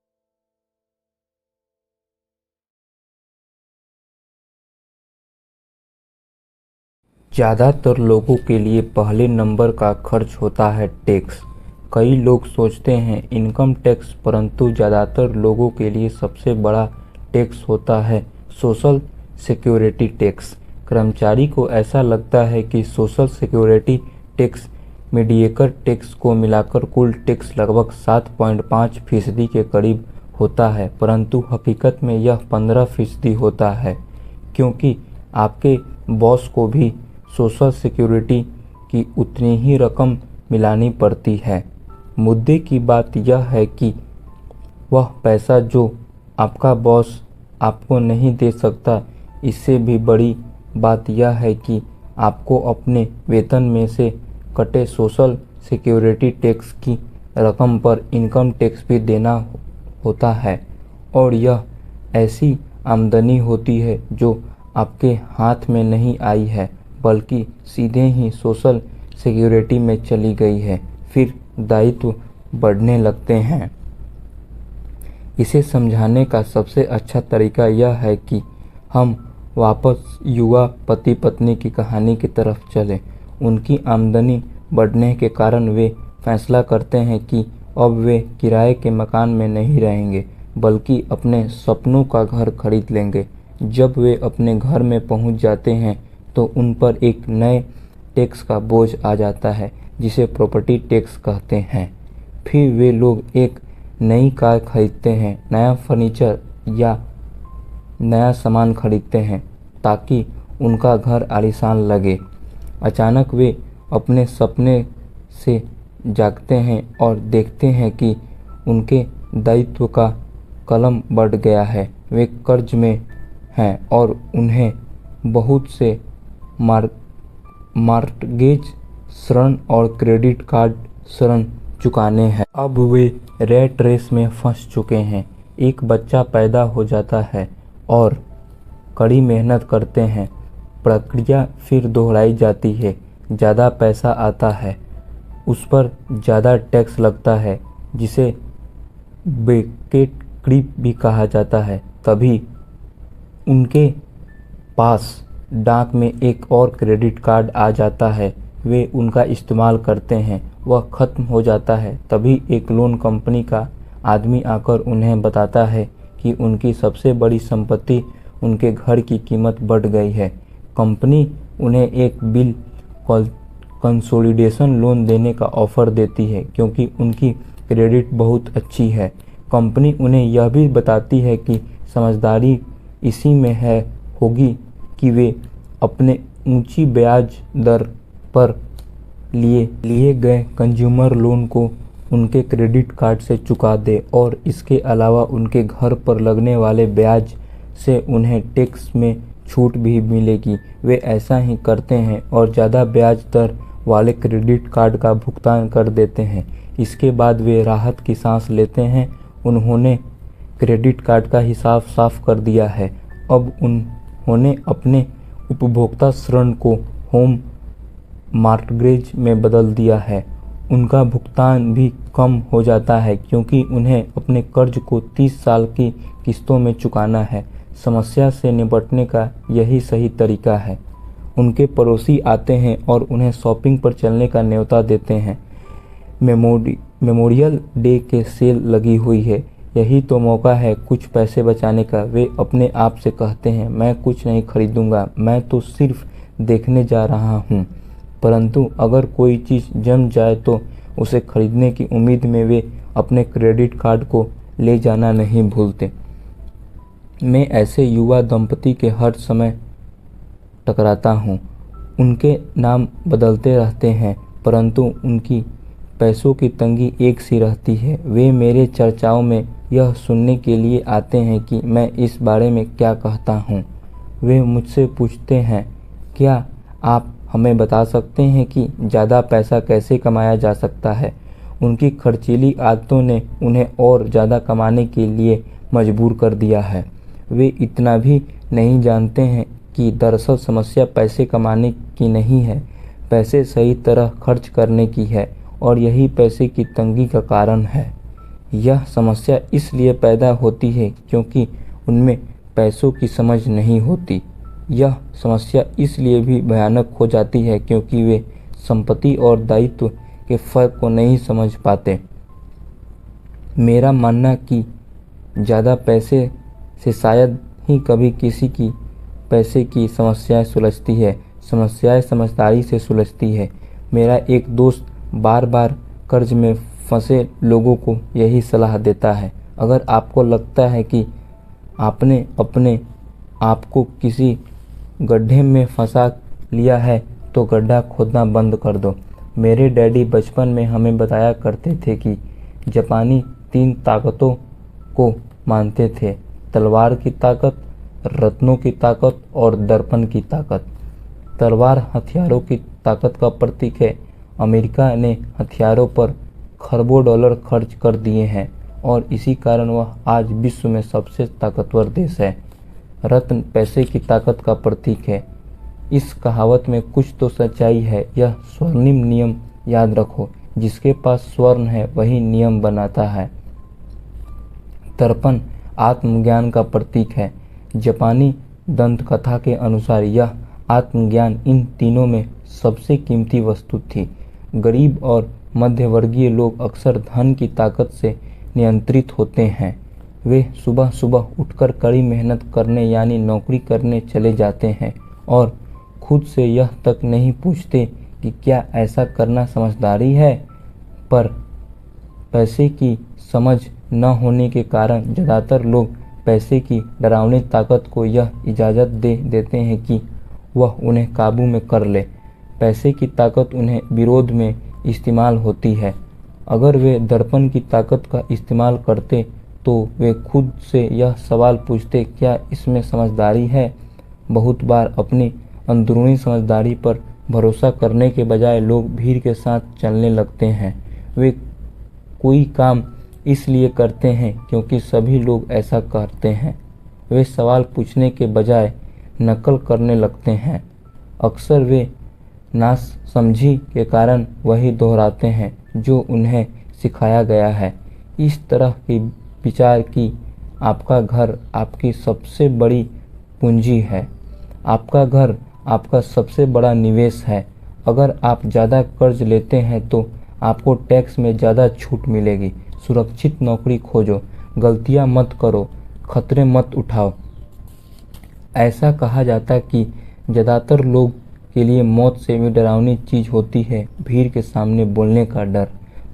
ज़्यादातर लोगों के लिए पहले नंबर का खर्च होता है टैक्स। कई लोग सोचते हैं इनकम टैक्स, परंतु ज़्यादातर लोगों के लिए सबसे बड़ा टैक्स होता है सोशल सिक्योरिटी टैक्स। कर्मचारी को ऐसा लगता है कि सोशल सिक्योरिटी टैक्स मीडिएकर टैक्स को मिलाकर कुल टैक्स लगभग 7.5% के करीब होता है, परंतु हकीकत में यह 15% होता है, क्योंकि आपके बॉस को भी सोशल सिक्योरिटी की उतनी ही रकम मिलानी पड़ती है। मुद्दे की बात यह है कि वह पैसा जो आपका बॉस आपको नहीं दे सकता, इससे भी बड़ी बात यह है कि आपको अपने वेतन में से कटे सोशल सिक्योरिटी टैक्स की रकम पर इनकम टैक्स भी देना होता है, और यह ऐसी आमदनी होती है जो आपके हाथ में नहीं आई है, बल्कि सीधे ही सोशल सिक्योरिटी में चली गई है। फिर दायित्व बढ़ने लगते हैं। इसे समझाने का सबसे अच्छा तरीका यह है कि हम वापस युवा पति पत्नी की कहानी की तरफ चलें। उनकी आमदनी बढ़ने के कारण वे फैसला करते हैं कि अब वे किराए के मकान में नहीं रहेंगे, बल्कि अपने सपनों का घर खरीद लेंगे। जब वे अपने घर में पहुंच जाते हैं तो उन पर एक नए टैक्स का बोझ आ जाता है, जिसे प्रॉपर्टी टैक्स कहते हैं। फिर वे लोग एक नई कार खरीदते हैं, नया फर्नीचर या नया सामान खरीदते हैं ताकि उनका घर आलीशान लगे। अचानक वे अपने सपने से जागते हैं और देखते हैं कि उनके दायित्व का कलम बढ़ गया है। वे कर्ज में हैं और उन्हें बहुत से मार्टगेज ऋण और क्रेडिट कार्ड ऋण चुकाने हैं। अब वे रैट रेस में फंस चुके हैं। एक बच्चा पैदा हो जाता है और कड़ी मेहनत करते हैं। प्रक्रिया फिर दोहराई जाती है। ज़्यादा पैसा आता है, उस पर ज़्यादा टैक्स लगता है, जिसे ब्रैकेट क्रीप भी कहा जाता है। तभी उनके पास डाक में एक और क्रेडिट कार्ड आ जाता है। वे उनका इस्तेमाल करते हैं, वह ख़त्म हो जाता है। तभी एक लोन कंपनी का आदमी आकर उन्हें बताता है कि उनकी सबसे बड़ी संपत्ति, उनके घर की कीमत बढ़ गई है। कंपनी उन्हें एक बिल कंसोलिडेशन लोन देने का ऑफ़र देती है क्योंकि उनकी क्रेडिट बहुत अच्छी है। कंपनी उन्हें यह भी बताती है कि समझदारी इसी में है होगी कि वे अपने ऊंची ब्याज दर पर लिए गए कंज्यूमर लोन को उनके क्रेडिट कार्ड से चुका दे और इसके अलावा उनके घर पर लगने वाले ब्याज से उन्हें टैक्स में छूट भी मिलेगी। वे ऐसा ही करते हैं और ज़्यादा ब्याज दर वाले क्रेडिट कार्ड का भुगतान कर देते हैं। इसके बाद वे राहत की सांस लेते हैं। उन्होंने क्रेडिट कार्ड का हिसाब साफ कर दिया है। अब उन्होंने अपने उपभोक्ता ऋण को होम मॉर्टगेज में बदल दिया है। उनका भुगतान भी कम हो जाता है क्योंकि उन्हें अपने कर्ज को 30 साल की किस्तों में चुकाना है। समस्या से निपटने का यही सही तरीका है। उनके पड़ोसी आते हैं और उन्हें शॉपिंग पर चलने का न्योता देते हैं। मेमोरियल डे के सेल लगी हुई है, यही तो मौका है कुछ पैसे बचाने का। वे अपने आप से कहते हैं, मैं कुछ नहीं खरीदूंगा, मैं तो सिर्फ देखने जा रहा हूँ। परंतु अगर कोई चीज़ जम जाए तो उसे खरीदने की उम्मीद में वे अपने क्रेडिट कार्ड को ले जाना नहीं भूलते। मैं ऐसे युवा दंपति के हर समय टकराता हूँ। उनके नाम बदलते रहते हैं परंतु उनकी पैसों की तंगी एक सी रहती है। वे मेरे चर्चाओं में यह सुनने के लिए आते हैं कि मैं इस बारे में क्या कहता हूँ। वे मुझसे पूछते हैं, क्या आप हमें बता सकते हैं कि ज़्यादा पैसा कैसे कमाया जा सकता है। उनकी खर्चीली आदतों ने उन्हें और ज़्यादा कमाने के लिए मजबूर कर दिया है। वे इतना भी नहीं जानते हैं कि दरअसल समस्या पैसे कमाने की नहीं है, पैसे सही तरह खर्च करने की है और यही पैसे की तंगी का कारण है। यह समस्या इसलिए पैदा होती है क्योंकि उनमें पैसों की समझ नहीं होती। यह समस्या इसलिए भी भयानक हो जाती है क्योंकि वे संपत्ति और दायित्व के फर्क को नहीं समझ पाते। मेरा मानना कि ज़्यादा पैसे से शायद ही कभी किसी की पैसे की समस्याएं सुलझती है। समस्याएं समझदारी से सुलझती है। मेरा एक दोस्त बार बार कर्ज में फंसे लोगों को यही सलाह देता है, अगर आपको लगता है कि आपने अपने आप को किसी गड्ढे में फंसा लिया है तो गड्ढा खोदना बंद कर दो। मेरे डैडी बचपन में हमें बताया करते थे कि जापानी 3 ताकतों को मानते थे, तलवार की ताकत, रत्नों की ताकत और दर्पण की ताकत। तलवार हथियारों की ताकत का प्रतीक है। अमेरिका ने हथियारों पर खरबों डॉलर खर्च कर दिए हैं और इसी कारण वह आज विश्व में सबसे ताकतवर देश है। रत्न पैसे की ताकत का प्रतीक है। इस कहावत में कुछ तो सच्चाई है। यह स्वर्णिम नियम याद रखो, जिसके पास स्वर्ण है वही नियम बनाता है। दर्पण आत्मज्ञान का प्रतीक है। जापानी दंत कथा के अनुसार यह आत्मज्ञान इन तीनों में सबसे कीमती वस्तु थी। गरीब और मध्यवर्गीय लोग अक्सर धन की ताकत से नियंत्रित होते हैं। वे सुबह सुबह उठकर कड़ी मेहनत करने यानी नौकरी करने चले जाते हैं और खुद से यह तक नहीं पूछते कि क्या ऐसा करना समझदारी है। पर पैसे की समझ न होने के कारण ज़्यादातर लोग पैसे की डरावनी ताकत को यह इजाज़त दे देते हैं कि वह उन्हें काबू में कर ले। पैसे की ताकत उन्हें विरोध में इस्तेमाल होती है। अगर वे दर्पण की ताकत का इस्तेमाल करते तो वे खुद से यह सवाल पूछते, क्या इसमें समझदारी है। बहुत बार अपनी अंदरूनी समझदारी पर भरोसा करने के बजाय लोग भीड़ के साथ चलने लगते हैं। वे कोई काम इसलिए करते हैं क्योंकि सभी लोग ऐसा करते हैं। वे सवाल पूछने के बजाय नकल करने लगते हैं। अक्सर वे नासमझी के कारण वही दोहराते हैं जो उन्हें सिखाया गया है। इस तरह की विचार कि आपका घर आपकी सबसे बड़ी पूंजी है। आपका घर आपका सबसे बड़ा निवेश है। अगर आप ज़्यादा कर्ज लेते हैं तो आपको टैक्स में ज़्यादा छूट मिलेगी। सुरक्षित नौकरी खोजो, गलतियां मत करो, खतरे मत उठाओ। ऐसा कहा जाता कि ज़्यादातर लोग के लिए मौत से भी डरावनी चीज़ होती है भीड़ के सामने बोलने का डर।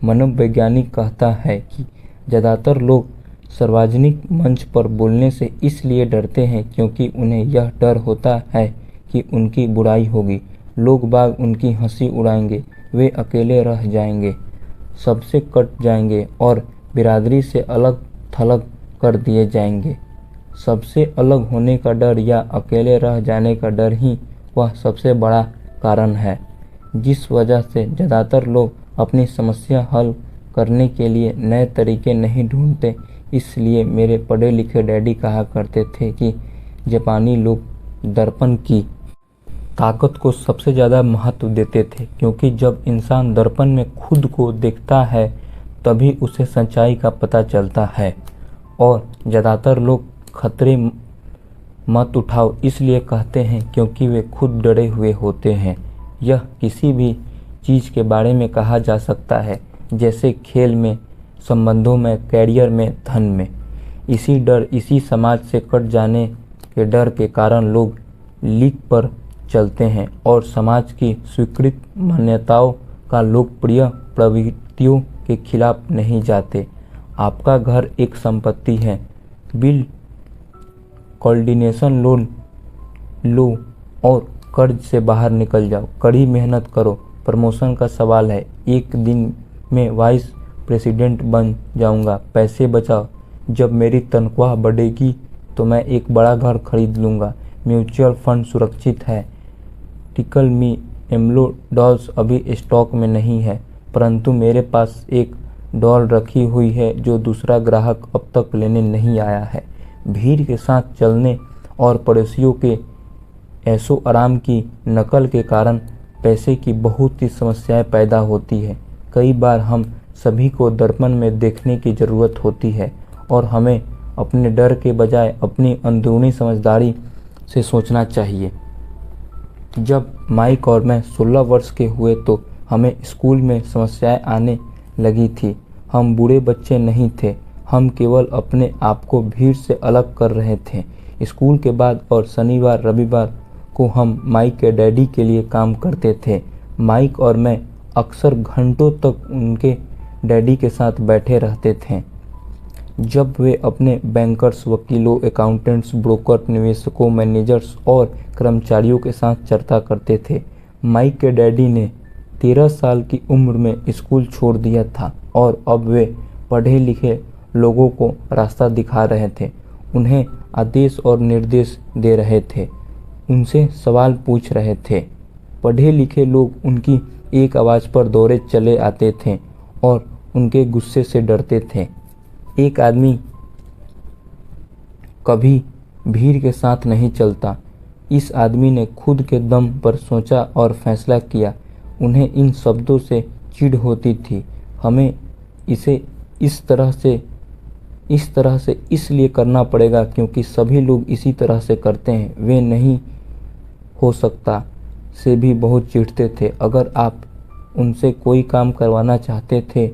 मनोवैज्ञानिक कहता है कि ज़्यादातर लोग सार्वजनिक मंच पर बोलने से इसलिए डरते हैं क्योंकि उन्हें यह डर होता है कि उनकी बुराई होगी, लोग बाग उनकी हंसी उड़ाएंगे, वे अकेले रह जाएंगे, सबसे कट जाएंगे और बिरादरी से अलग थलग कर दिए जाएंगे। सबसे अलग होने का डर या अकेले रह जाने का डर ही वह सबसे बड़ा कारण है जिस वजह से ज़्यादातर लोग अपनी समस्या हल करने के लिए नए तरीके नहीं ढूंढते। इसलिए मेरे पढ़े लिखे डैडी कहा करते थे कि जापानी लोग दर्पण की ताकत को सबसे ज़्यादा महत्व देते थे क्योंकि जब इंसान दर्पण में खुद को देखता है तभी उसे सच्चाई का पता चलता है। और ज़्यादातर लोग खतरे मत उठाओ इसलिए कहते हैं क्योंकि वे खुद डरे हुए होते हैं। यह किसी भी चीज़ के बारे में कहा जा सकता है, जैसे खेल में, संबंधों में, कैरियर में, धन में। इसी डर, इसी समाज से कट जाने के डर के कारण लोग लीक पर चलते हैं और समाज की स्वीकृत मान्यताओं का लोकप्रिय प्रवृत्तियों के खिलाफ नहीं जाते। आपका घर एक संपत्ति है, बिल कोऑर्डिनेशन लोन लो और कर्ज से बाहर निकल जाओ। कड़ी मेहनत करो, प्रमोशन का सवाल है, एक दिन में वाइस प्रेसिडेंट बन जाऊंगा। पैसे बचाओ, जब मेरी तनख्वाह बढ़ेगी तो मैं एक बड़ा घर खरीद लूँगा। म्यूचुअल फंड सुरक्षित है। टिकल मी एमलो डॉल्स अभी स्टॉक में नहीं है, परंतु मेरे पास एक डॉल रखी हुई है जो दूसरा ग्राहक अब तक लेने नहीं आया है। भीड़ के साथ चलने और पड़ोसियों के ऐशो आराम की नकल के कारण पैसे की बहुत सी समस्याएं पैदा होती है। कई बार हम सभी को दर्पण में देखने की ज़रूरत होती है और हमें अपने डर के बजाय अपनी अंदरूनी समझदारी से सोचना चाहिए। जब माइक और मैं 16 वर्ष के हुए तो हमें स्कूल में समस्याएं आने लगी थी। हम बुरे बच्चे नहीं थे, हम केवल अपने आप को भीड़ से अलग कर रहे थे। स्कूल के बाद और शनिवार रविवार को हम माइक के डैडी के लिए काम करते थे। माइक और मैं अक्सर घंटों तक उनके डैडी के साथ बैठे रहते थे जब वे अपने बैंकर्स, वकीलों, अकाउंटेंट्स, ब्रोकर, निवेशकों, मैनेजर्स और कर्मचारियों के साथ चर्चा करते थे। माइक के डैडी ने 13 साल की उम्र में स्कूल छोड़ दिया था और अब वे पढ़े लिखे लोगों को रास्ता दिखा रहे थे, उन्हें आदेश और निर्देश दे रहे थे, उनसे सवाल पूछ रहे थे। पढ़े लिखे लोग उनकी एक आवाज़ पर दौड़े चले आते थे और उनके गुस्से से डरते थे। एक आदमी कभी भीड़ के साथ नहीं चलता। इस आदमी ने खुद के दम पर सोचा और फैसला किया। उन्हें इन शब्दों से चिढ़ होती थी, हमें इसे इस तरह से इसलिए करना पड़ेगा क्योंकि सभी लोग इसी तरह से करते हैं। वे नहीं हो सकता से भी बहुत चिढ़ते थे। अगर आप उनसे कोई काम करवाना चाहते थे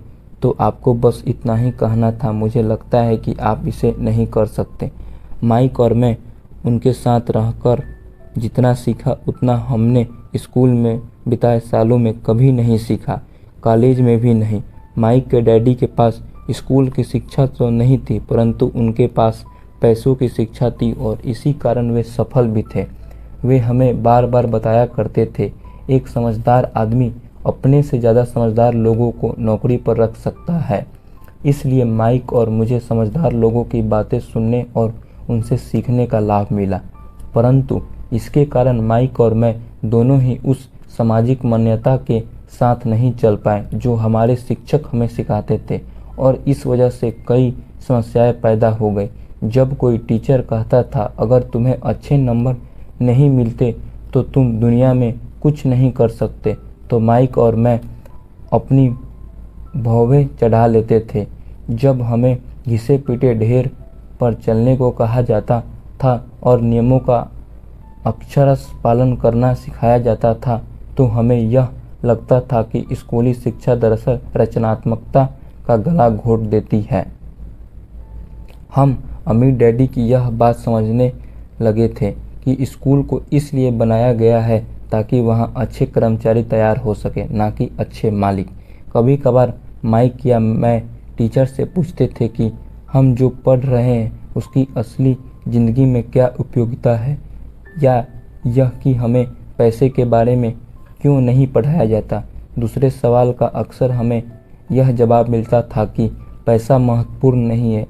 तो आपको बस इतना ही कहना था, मुझे लगता है कि आप इसे नहीं कर सकते। माइक और मैं उनके साथ रहकर जितना सीखा उतना हमने स्कूल में बिताए सालों में कभी नहीं सीखा, कॉलेज में भी नहीं। माइक के डैडी के पास स्कूल की शिक्षा तो नहीं थी, परंतु उनके पास पैसों की शिक्षा थी और इसी कारण वे सफल भी थे। वे हमें बार बार बताया करते थे, एक समझदार आदमी अपने से ज़्यादा समझदार लोगों को नौकरी पर रख सकता है। इसलिए माइक और मुझे समझदार लोगों की बातें सुनने और उनसे सीखने का लाभ मिला, परंतु इसके कारण माइक और मैं दोनों ही उस सामाजिक मान्यता के साथ नहीं चल पाए जो हमारे शिक्षक हमें सिखाते थे और इस वजह से कई समस्याएं पैदा हो गई। जब कोई टीचर कहता था अगर तुम्हें अच्छे नंबर नहीं मिलते तो तुम दुनिया में कुछ नहीं कर सकते, तो माइक और मैं अपनी भौवें चढ़ा लेते थे। जब हमें घिसे पीटे ढेर पर चलने को कहा जाता था और नियमों का अक्षरश पालन करना सिखाया जाता था तो हमें यह लगता था कि स्कूली शिक्षा दरअसल रचनात्मकता का गला घोट देती है। हम अमीर डैडी की यह बात समझने लगे थे कि स्कूल को इसलिए बनाया गया है ताकि वहाँ अच्छे कर्मचारी तैयार हो सके, ना कि अच्छे मालिक। कभी कभार माइक या मैं टीचर से पूछते थे कि हम जो पढ़ रहे हैं उसकी असली ज़िंदगी में क्या उपयोगिता है, या यह कि हमें पैसे के बारे में क्यों नहीं पढ़ाया जाता। दूसरे सवाल का अक्सर हमें यह जवाब मिलता था कि पैसा महत्वपूर्ण नहीं है,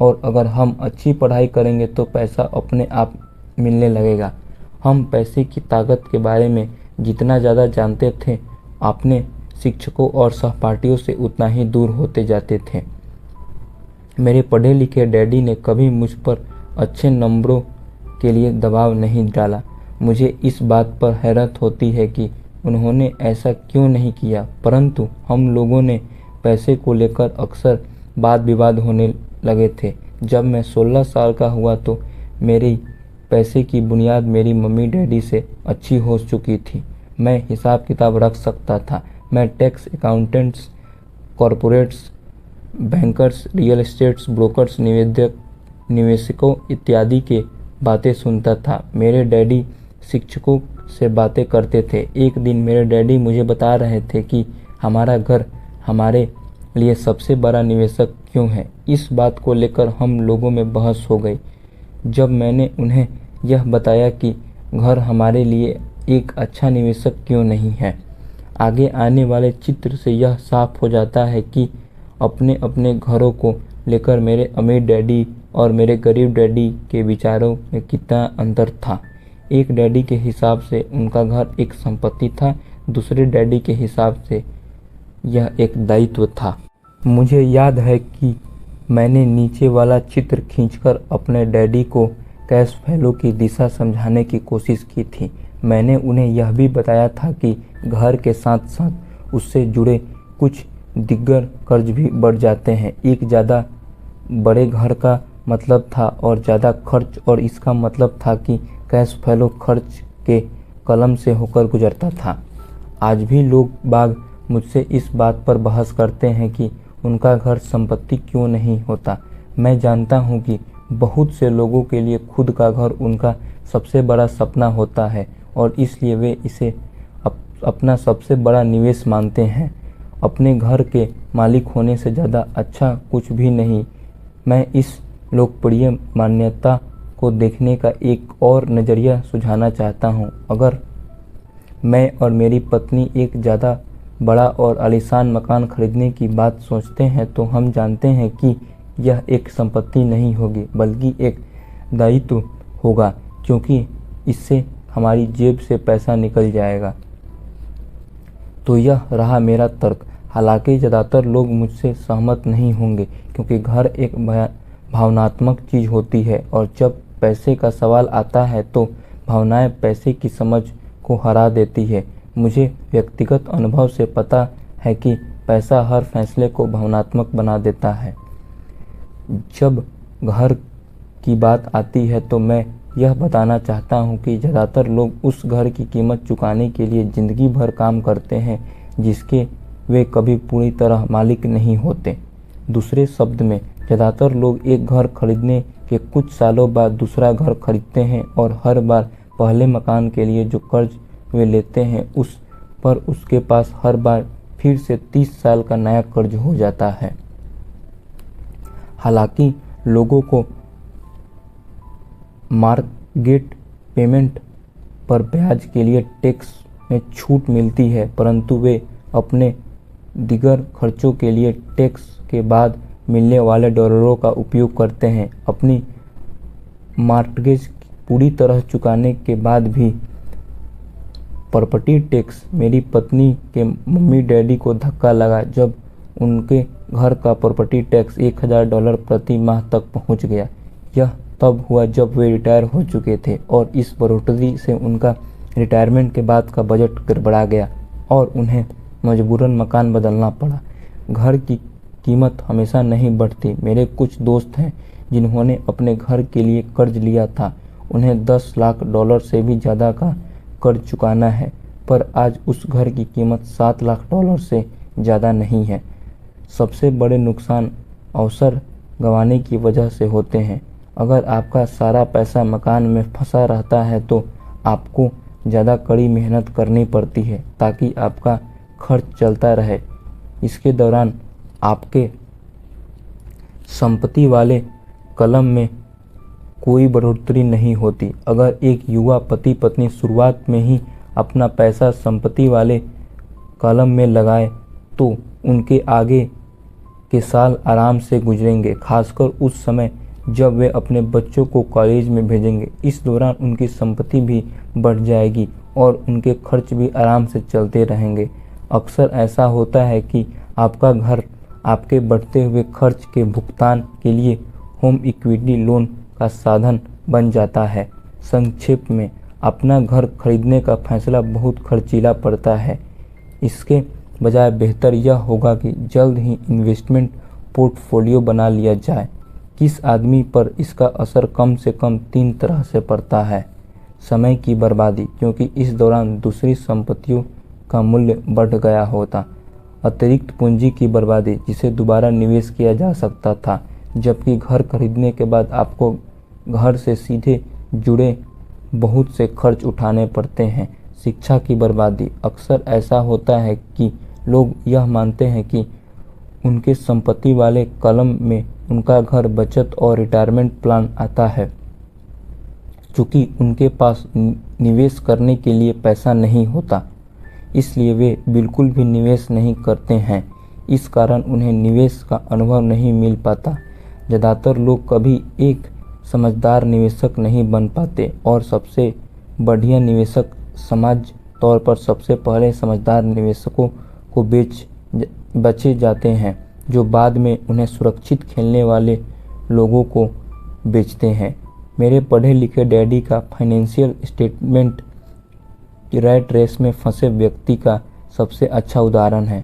और अगर हम अच्छी पढ़ाई करेंगे तो पैसा अपने आप मिलने लगेगा। हम पैसे की ताकत के बारे में जितना ज़्यादा जानते थे, अपने शिक्षकों और सहपाठियों से उतना ही दूर होते जाते थे। मेरे पढ़े लिखे डैडी ने कभी मुझ पर अच्छे नंबरों के लिए दबाव नहीं डाला। मुझे इस बात पर हैरत होती है कि उन्होंने ऐसा क्यों नहीं किया, परंतु हम लोगों ने पैसे को लेकर अक्सर वाद विवाद होने लगे थे। जब मैं 16 साल का हुआ तो मेरी पैसे की बुनियाद मेरी मम्मी डैडी से अच्छी हो चुकी थी। मैं हिसाब किताब रख सकता था। मैं tax accountants, corporates, bankers, real estates, brokers, निवेशकों इत्यादि के बातें सुनता था। मेरे डैडी शिक्षकों से बातें करते थे। एक दिन मेरे डैडी मुझे बता रहे थे कि हमारा घर हमारे लिए सबसे बड़ा निवेशक क्यों है। इस बात को लेकर हम लोगों में बहस हो गई। जब मैंने उन्हें यह बताया कि घर हमारे लिए एक अच्छा निवेशक क्यों नहीं है, आगे आने वाले चित्र से यह साफ हो जाता है कि अपने अपने घरों को लेकर मेरे अमीर डैडी और मेरे गरीब डैडी के विचारों में कितना अंतर था। एक डैडी के हिसाब से उनका घर एक संपत्ति था, दूसरे डैडी के हिसाब से यह एक दायित्व था। मुझे याद है कि मैंने नीचे वाला चित्र खींचकर अपने डैडी को कैश फ्लो की दिशा समझाने की कोशिश की थी। मैंने उन्हें यह भी बताया था कि घर के साथ साथ उससे जुड़े कुछ दिग्गर कर्ज भी बढ़ जाते हैं। एक ज़्यादा बड़े घर का मतलब था और ज़्यादा खर्च, और इसका मतलब था कि कैश फ्लो खर्च के कलम से होकर गुजरता था। आज भी लोग बाग मुझसे इस बात पर बहस करते हैं कि उनका घर संपत्ति क्यों नहीं होता। मैं जानता हूँ कि बहुत से लोगों के लिए खुद का घर उनका सबसे बड़ा सपना होता है, और इसलिए वे इसे अपना सबसे बड़ा निवेश मानते हैं। अपने घर के मालिक होने से ज़्यादा अच्छा कुछ भी नहीं। मैं इस लोकप्रिय मान्यता को देखने का एक और नज़रिया सुझाना चाहता हूँ। अगर मैं और मेरी पत्नी एक ज़्यादा बड़ा और आलीशान मकान खरीदने की बात सोचते हैं तो हम जानते हैं कि यह एक संपत्ति नहीं होगी, बल्कि एक दायित्व होगा, क्योंकि इससे हमारी जेब से पैसा निकल जाएगा। तो यह रहा मेरा तर्क। हालांकि ज़्यादातर लोग मुझसे सहमत नहीं होंगे, क्योंकि घर एक भावनात्मक चीज़ होती है, और जब पैसे का सवाल आता है तो भावनाएं पैसे की समझ को हरा देती है। मुझे व्यक्तिगत अनुभव से पता है कि पैसा हर फैसले को भावनात्मक बना देता है। जब घर की बात आती है तो मैं यह बताना चाहता हूँ कि ज़्यादातर लोग उस घर की कीमत चुकाने के लिए ज़िंदगी भर काम करते हैं जिसके वे कभी पूरी तरह मालिक नहीं होते। दूसरे शब्द में, ज़्यादातर लोग एक घर खरीदने के कुछ सालों बाद दूसरा घर खरीदते हैं, और हर बार पहले मकान के लिए जो कर्ज वे लेते हैं उस पर उसके पास हर बार फिर से 30 साल का नया कर्ज हो जाता है। हालांकि लोगों को मार्गेट पेमेंट पर ब्याज के लिए टैक्स में छूट मिलती है, परंतु वे अपने दीगर खर्चों के लिए टैक्स के बाद मिलने वाले डॉलरों का उपयोग करते हैं। अपनी मॉर्टगेज पूरी तरह चुकाने के बाद भी प्रॉपर्टी टैक्स। मेरी पत्नी के मम्मी डैडी को धक्का लगा जब उनके घर का प्रॉपर्टी टैक्स $1000 प्रति माह तक पहुंच गया। यह तब हुआ जब वे रिटायर हो चुके थे, और इस बढ़ोतरी से उनका रिटायरमेंट के बाद का बजट गड़बड़ा गया और उन्हें मजबूरन मकान बदलना पड़ा। घर की कीमत हमेशा नहीं बढ़ती। मेरे कुछ दोस्त हैं जिन्होंने अपने घर के लिए कर्ज लिया था। उन्हें $10 लाख से भी ज़्यादा का कर्ज चुकाना है, पर आज उस घर की कीमत $7 लाख से ज़्यादा नहीं है। सबसे बड़े नुकसान अवसर गंवाने की वजह से होते हैं। अगर आपका सारा पैसा मकान में फंसा रहता है तो आपको ज़्यादा कड़ी मेहनत करनी पड़ती है ताकि आपका खर्च चलता रहे। इसके दौरान आपके संपत्ति वाले कलम में कोई बढ़ोतरी नहीं होती। अगर एक युवा पति पत्नी शुरुआत में ही अपना पैसा संपत्ति वाले कलम में लगाए तो उनके आगे के साल आराम से गुजरेंगे, खासकर उस समय जब वे अपने बच्चों को कॉलेज में भेजेंगे। इस दौरान उनकी संपत्ति भी बढ़ जाएगी और उनके खर्च भी आराम से चलते रहेंगे। अक्सर ऐसा होता है कि आपका घर आपके बढ़ते हुए खर्च के भुगतान के लिए होम इक्विटी लोन का साधन बन जाता है। संक्षेप में, अपना घर खरीदने का फैसला बहुत खर्चीला पड़ता है। इसके बजाय बेहतर यह होगा कि जल्द ही इन्वेस्टमेंट पोर्टफोलियो बना लिया जाए। किस आदमी पर इसका असर कम से कम 3 तरह से पड़ता है। समय की बर्बादी, क्योंकि इस दौरान दूसरी संपत्तियों का मूल्य बढ़ गया होता। अतिरिक्त पूंजी की बर्बादी, जिसे दोबारा निवेश किया जा सकता था, जबकि घर खरीदने के बाद आपको घर से सीधे जुड़े बहुत से खर्च उठाने पड़ते हैं। शिक्षा की बर्बादी, अक्सर ऐसा होता है कि लोग यह मानते हैं कि उनके संपत्ति वाले कलम में उनका घर, बचत और रिटायरमेंट प्लान आता है। चूँकि उनके पास निवेश करने के लिए पैसा नहीं होता, इसलिए वे बिल्कुल भी निवेश नहीं करते हैं। इस कारण उन्हें निवेश का अनुभव नहीं मिल पाता। ज़्यादातर लोग कभी एक समझदार निवेशक नहीं बन पाते और सबसे बढ़िया निवेशक समाज तौर पर सबसे पहले समझदार निवेशकों को बचे जाते हैं, जो बाद में उन्हें सुरक्षित खेलने वाले लोगों को बेचते हैं। मेरे पढ़े लिखे डैडी का फाइनेंशियल स्टेटमेंट रैट रेस में फंसे व्यक्ति का सबसे अच्छा उदाहरण है।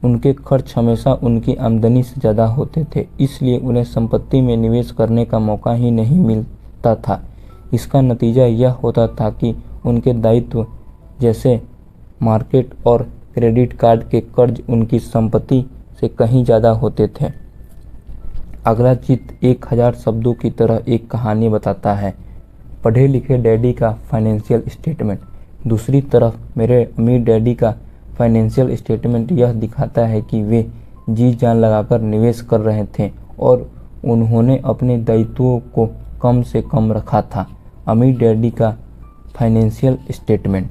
उनके खर्च हमेशा उनकी आमदनी से ज़्यादा होते थे, इसलिए उन्हें संपत्ति में निवेश करने का मौका ही नहीं मिलता था। इसका नतीजा यह होता था कि उनके दायित्व जैसे मार्केट और क्रेडिट कार्ड के कर्ज उनकी संपत्ति से कहीं ज़्यादा होते थे। अगला चित्र 1000 शब्दों की तरह एक कहानी बताता है। पढ़े लिखे डैडी का फाइनेंशियल स्टेटमेंट। दूसरी तरफ मेरे अमीर डैडी का फाइनेंशियल स्टेटमेंट यह दिखाता है कि वे जी जान लगाकर निवेश कर रहे थे और उन्होंने अपने दायित्वों को कम से कम रखा था। अमीर डैडी का फाइनेंशियल स्टेटमेंट।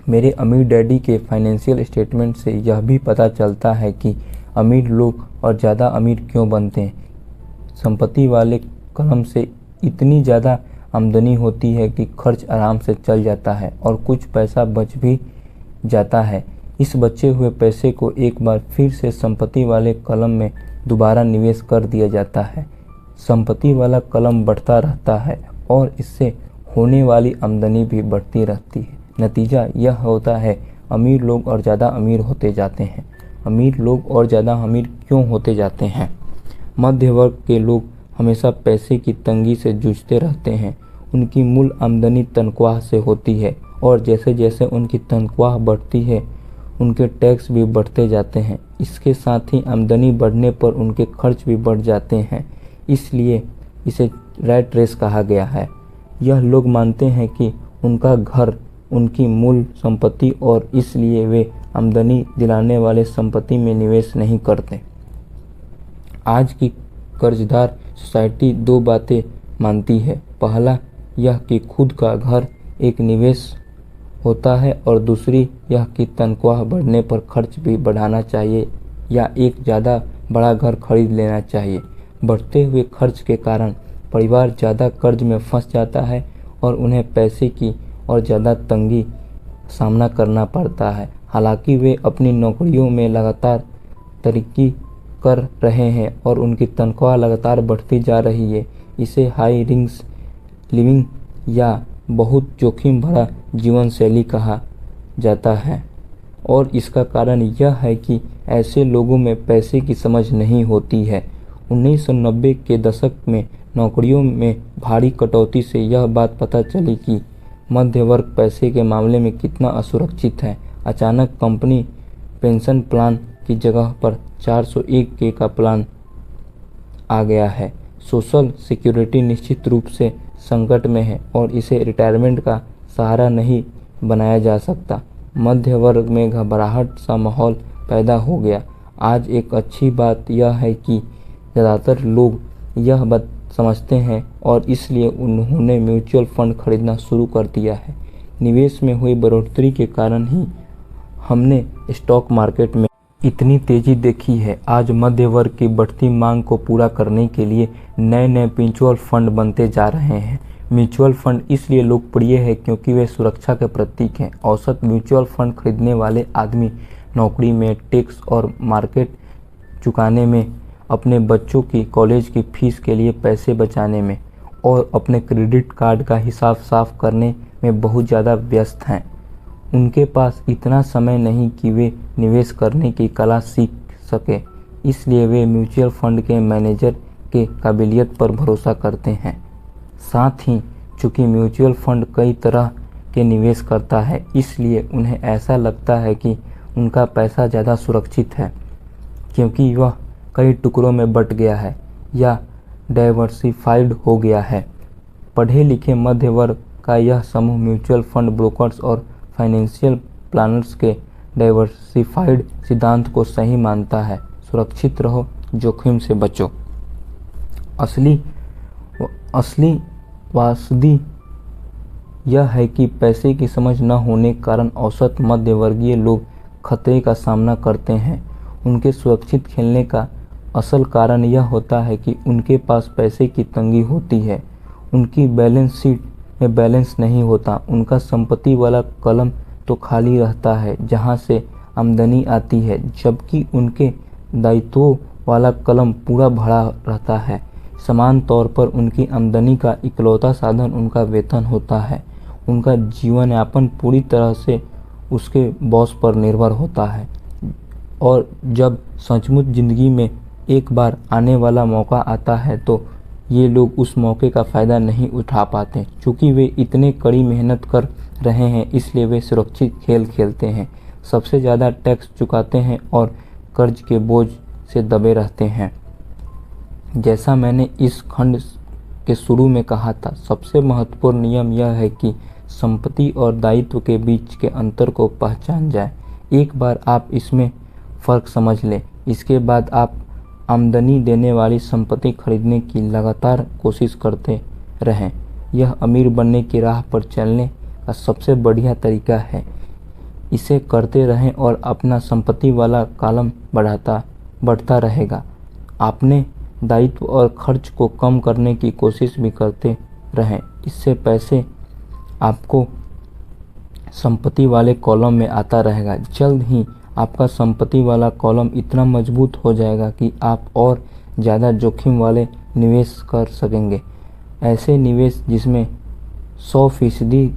मेरे अमीर डैडी के फाइनेंशियल स्टेटमेंट से यह भी पता चलता है कि अमीर लोग और ज़्यादा अमीर क्यों बनते हैं। संपत्ति वाले कलम से इतनी ज़्यादा आमदनी होती है कि खर्च आराम से चल जाता है और कुछ पैसा बच भी जाता है। इस बचे हुए पैसे को एक बार फिर से संपत्ति वाले कलम में दोबारा निवेश कर दिया जाता है। संपत्ति वाला कलम बढ़ता रहता है और इससे होने वाली आमदनी भी बढ़ती रहती है। नतीजा यह होता है, अमीर लोग और ज़्यादा अमीर होते जाते हैं। अमीर लोग और ज़्यादा अमीर क्यों होते जाते हैं? मध्य वर्ग के लोग हमेशा पैसे की तंगी से जूझते रहते हैं। उनकी मूल आमदनी तनख्वाह से होती है और जैसे जैसे उनकी तनख्वाह बढ़ती है उनके टैक्स भी बढ़ते जाते हैं। इसके साथ ही आमदनी बढ़ने पर उनके खर्च भी बढ़ जाते हैं, इसलिए इसे रैट रेस कहा गया है। यह लोग मानते हैं कि उनका घर उनकी मूल संपत्ति और इसलिए वे आमदनी दिलाने वाले संपत्ति में निवेश नहीं करते। आज की कर्जदार सोसाइटी 2 बातें मानती है। पहला यह कि खुद का घर एक निवेश होता है और दूसरी यह कि तनख्वाह बढ़ने पर खर्च भी बढ़ाना चाहिए या एक ज़्यादा बड़ा घर खरीद लेना चाहिए। बढ़ते हुए खर्च के कारण परिवार ज़्यादा कर्ज में फंस जाता है और उन्हें पैसे की और ज़्यादा तंगी सामना करना पड़ता है। हालांकि वे अपनी नौकरियों में लगातार तरक्की कर रहे हैं और उनकी तनख्वाह लगातार बढ़ती जा रही है। इसे हाई रिस्क लिविंग या बहुत जोखिम भरा जीवन शैली कहा जाता है और इसका कारण यह है कि ऐसे लोगों में पैसे की समझ नहीं होती है। 1990 के दशक में नौकरियों में भारी कटौती से यह बात पता चली कि मध्य वर्ग पैसे के मामले में कितना असुरक्षित है। अचानक कंपनी पेंशन प्लान की जगह पर 401k का प्लान आ गया है। सोशल सिक्योरिटी निश्चित रूप से संकट में है और इसे रिटायरमेंट का सहारा नहीं बनाया जा सकता। मध्य वर्ग में घबराहट सा माहौल पैदा हो गया। आज एक अच्छी बात यह है कि ज़्यादातर लोग यह बात समझते हैं और इसलिए उन्होंने म्यूचुअल फंड खरीदना शुरू कर दिया है। निवेश में हुई बढ़ोतरी के कारण ही हमने स्टॉक मार्केट में इतनी तेजी देखी है। आज मध्य वर्ग की बढ़ती मांग को पूरा करने के लिए नए नए म्यूचुअल फंड बनते जा रहे हैं। म्यूचुअल फंड इसलिए लोकप्रिय है क्योंकि वे सुरक्षा के प्रतीक हैं। औसत म्यूचुअल फंड खरीदने वाले आदमी नौकरी में, टैक्स और मार्केट चुकाने में, अपने बच्चों की कॉलेज की फीस के लिए पैसे बचाने में और अपने क्रेडिट कार्ड का हिसाब साफ करने में बहुत ज़्यादा व्यस्त हैं। उनके पास इतना समय नहीं कि वे निवेश करने की कला सीख सके, इसलिए वे म्यूचुअल फंड के मैनेजर के काबिलियत पर भरोसा करते हैं। साथ ही चूँकि म्यूचुअल फंड कई तरह के निवेश करता है, इसलिए उन्हें ऐसा लगता है कि उनका पैसा ज़्यादा सुरक्षित है क्योंकि वह कई टुकड़ों में बट गया है या डाइवर्सिफाइड हो गया है। पढ़े लिखे मध्य वर्ग का यह समूह म्यूचुअल फंड ब्रोकर्स और फाइनेंशियल प्लानर्स के डाइवर्सिफाइड सिद्धांत को सही मानता है। सुरक्षित रहो, जोखिम से बचो। असली वासदी यह है कि पैसे की समझ न होने के कारण औसत मध्यवर्गीय लोग खतरे का सामना करते हैं। उनके सुरक्षित खेलने का असल कारण यह होता है कि उनके पास पैसे की तंगी होती है। उनकी बैलेंस शीट में बैलेंस नहीं होता। उनका संपत्ति वाला कॉलम तो खाली रहता है जहां से आमदनी आती है, जबकि उनके दायित्वों वाला कॉलम पूरा भरा रहता है। समान तौर पर उनकी आमदनी का इकलौता साधन उनका वेतन होता है। उनका जीवन यापन पूरी तरह से उसके बॉस पर निर्भर होता है और जब सचमुच जिंदगी में एक बार आने वाला मौका आता है तो ये लोग उस मौके का फ़ायदा नहीं उठा पाते। चूँकि वे इतने कड़ी मेहनत कर रहे हैं, इसलिए वे सुरक्षित खेल खेलते हैं, सबसे ज़्यादा टैक्स चुकाते हैं और कर्ज के बोझ से दबे रहते हैं। जैसा मैंने इस खंड के शुरू में कहा था, सबसे महत्वपूर्ण नियम यह है कि संपत्ति और दायित्व के बीच के अंतर को पहचान जाए। एक बार आप इसमें फ़र्क समझ लें, इसके बाद आप आमदनी देने वाली संपत्ति खरीदने की लगातार कोशिश करते रहें। यह अमीर बनने की राह पर चलने का सबसे बढ़िया तरीका है। इसे करते रहें और अपना संपत्ति वाला कॉलम बढ़ता रहेगा। आपने दायित्व और खर्च को कम करने की कोशिश भी करते रहें। इससे पैसे आपको संपत्ति वाले कॉलम में आता रहेगा। जल्द ही आपका संपत्ति वाला कॉलम इतना मजबूत हो जाएगा कि आप और ज़्यादा जोखिम वाले निवेश कर सकेंगे। ऐसे निवेश जिसमें 100%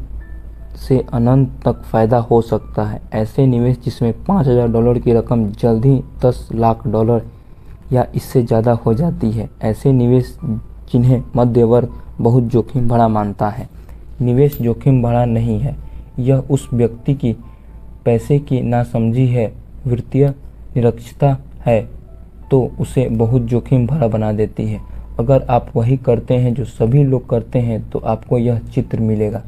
से अनंत तक फ़ायदा हो सकता है। ऐसे निवेश जिसमें $5000 की रकम जल्द ही $10 लाख या इससे ज़्यादा हो जाती है। ऐसे निवेश जिन्हें मध्य वर्ग बहुत जोखिम भरा मानता है। निवेश जोखिम भरा नहीं है, यह उस व्यक्ति की पैसे की नासमझी है। वित्तीय निरक्षरता है तो उसे बहुत जोखिम भरा बना देती है। अगर आप वही करते हैं जो सभी लोग करते हैं तो आपको यह चित्र मिलेगा।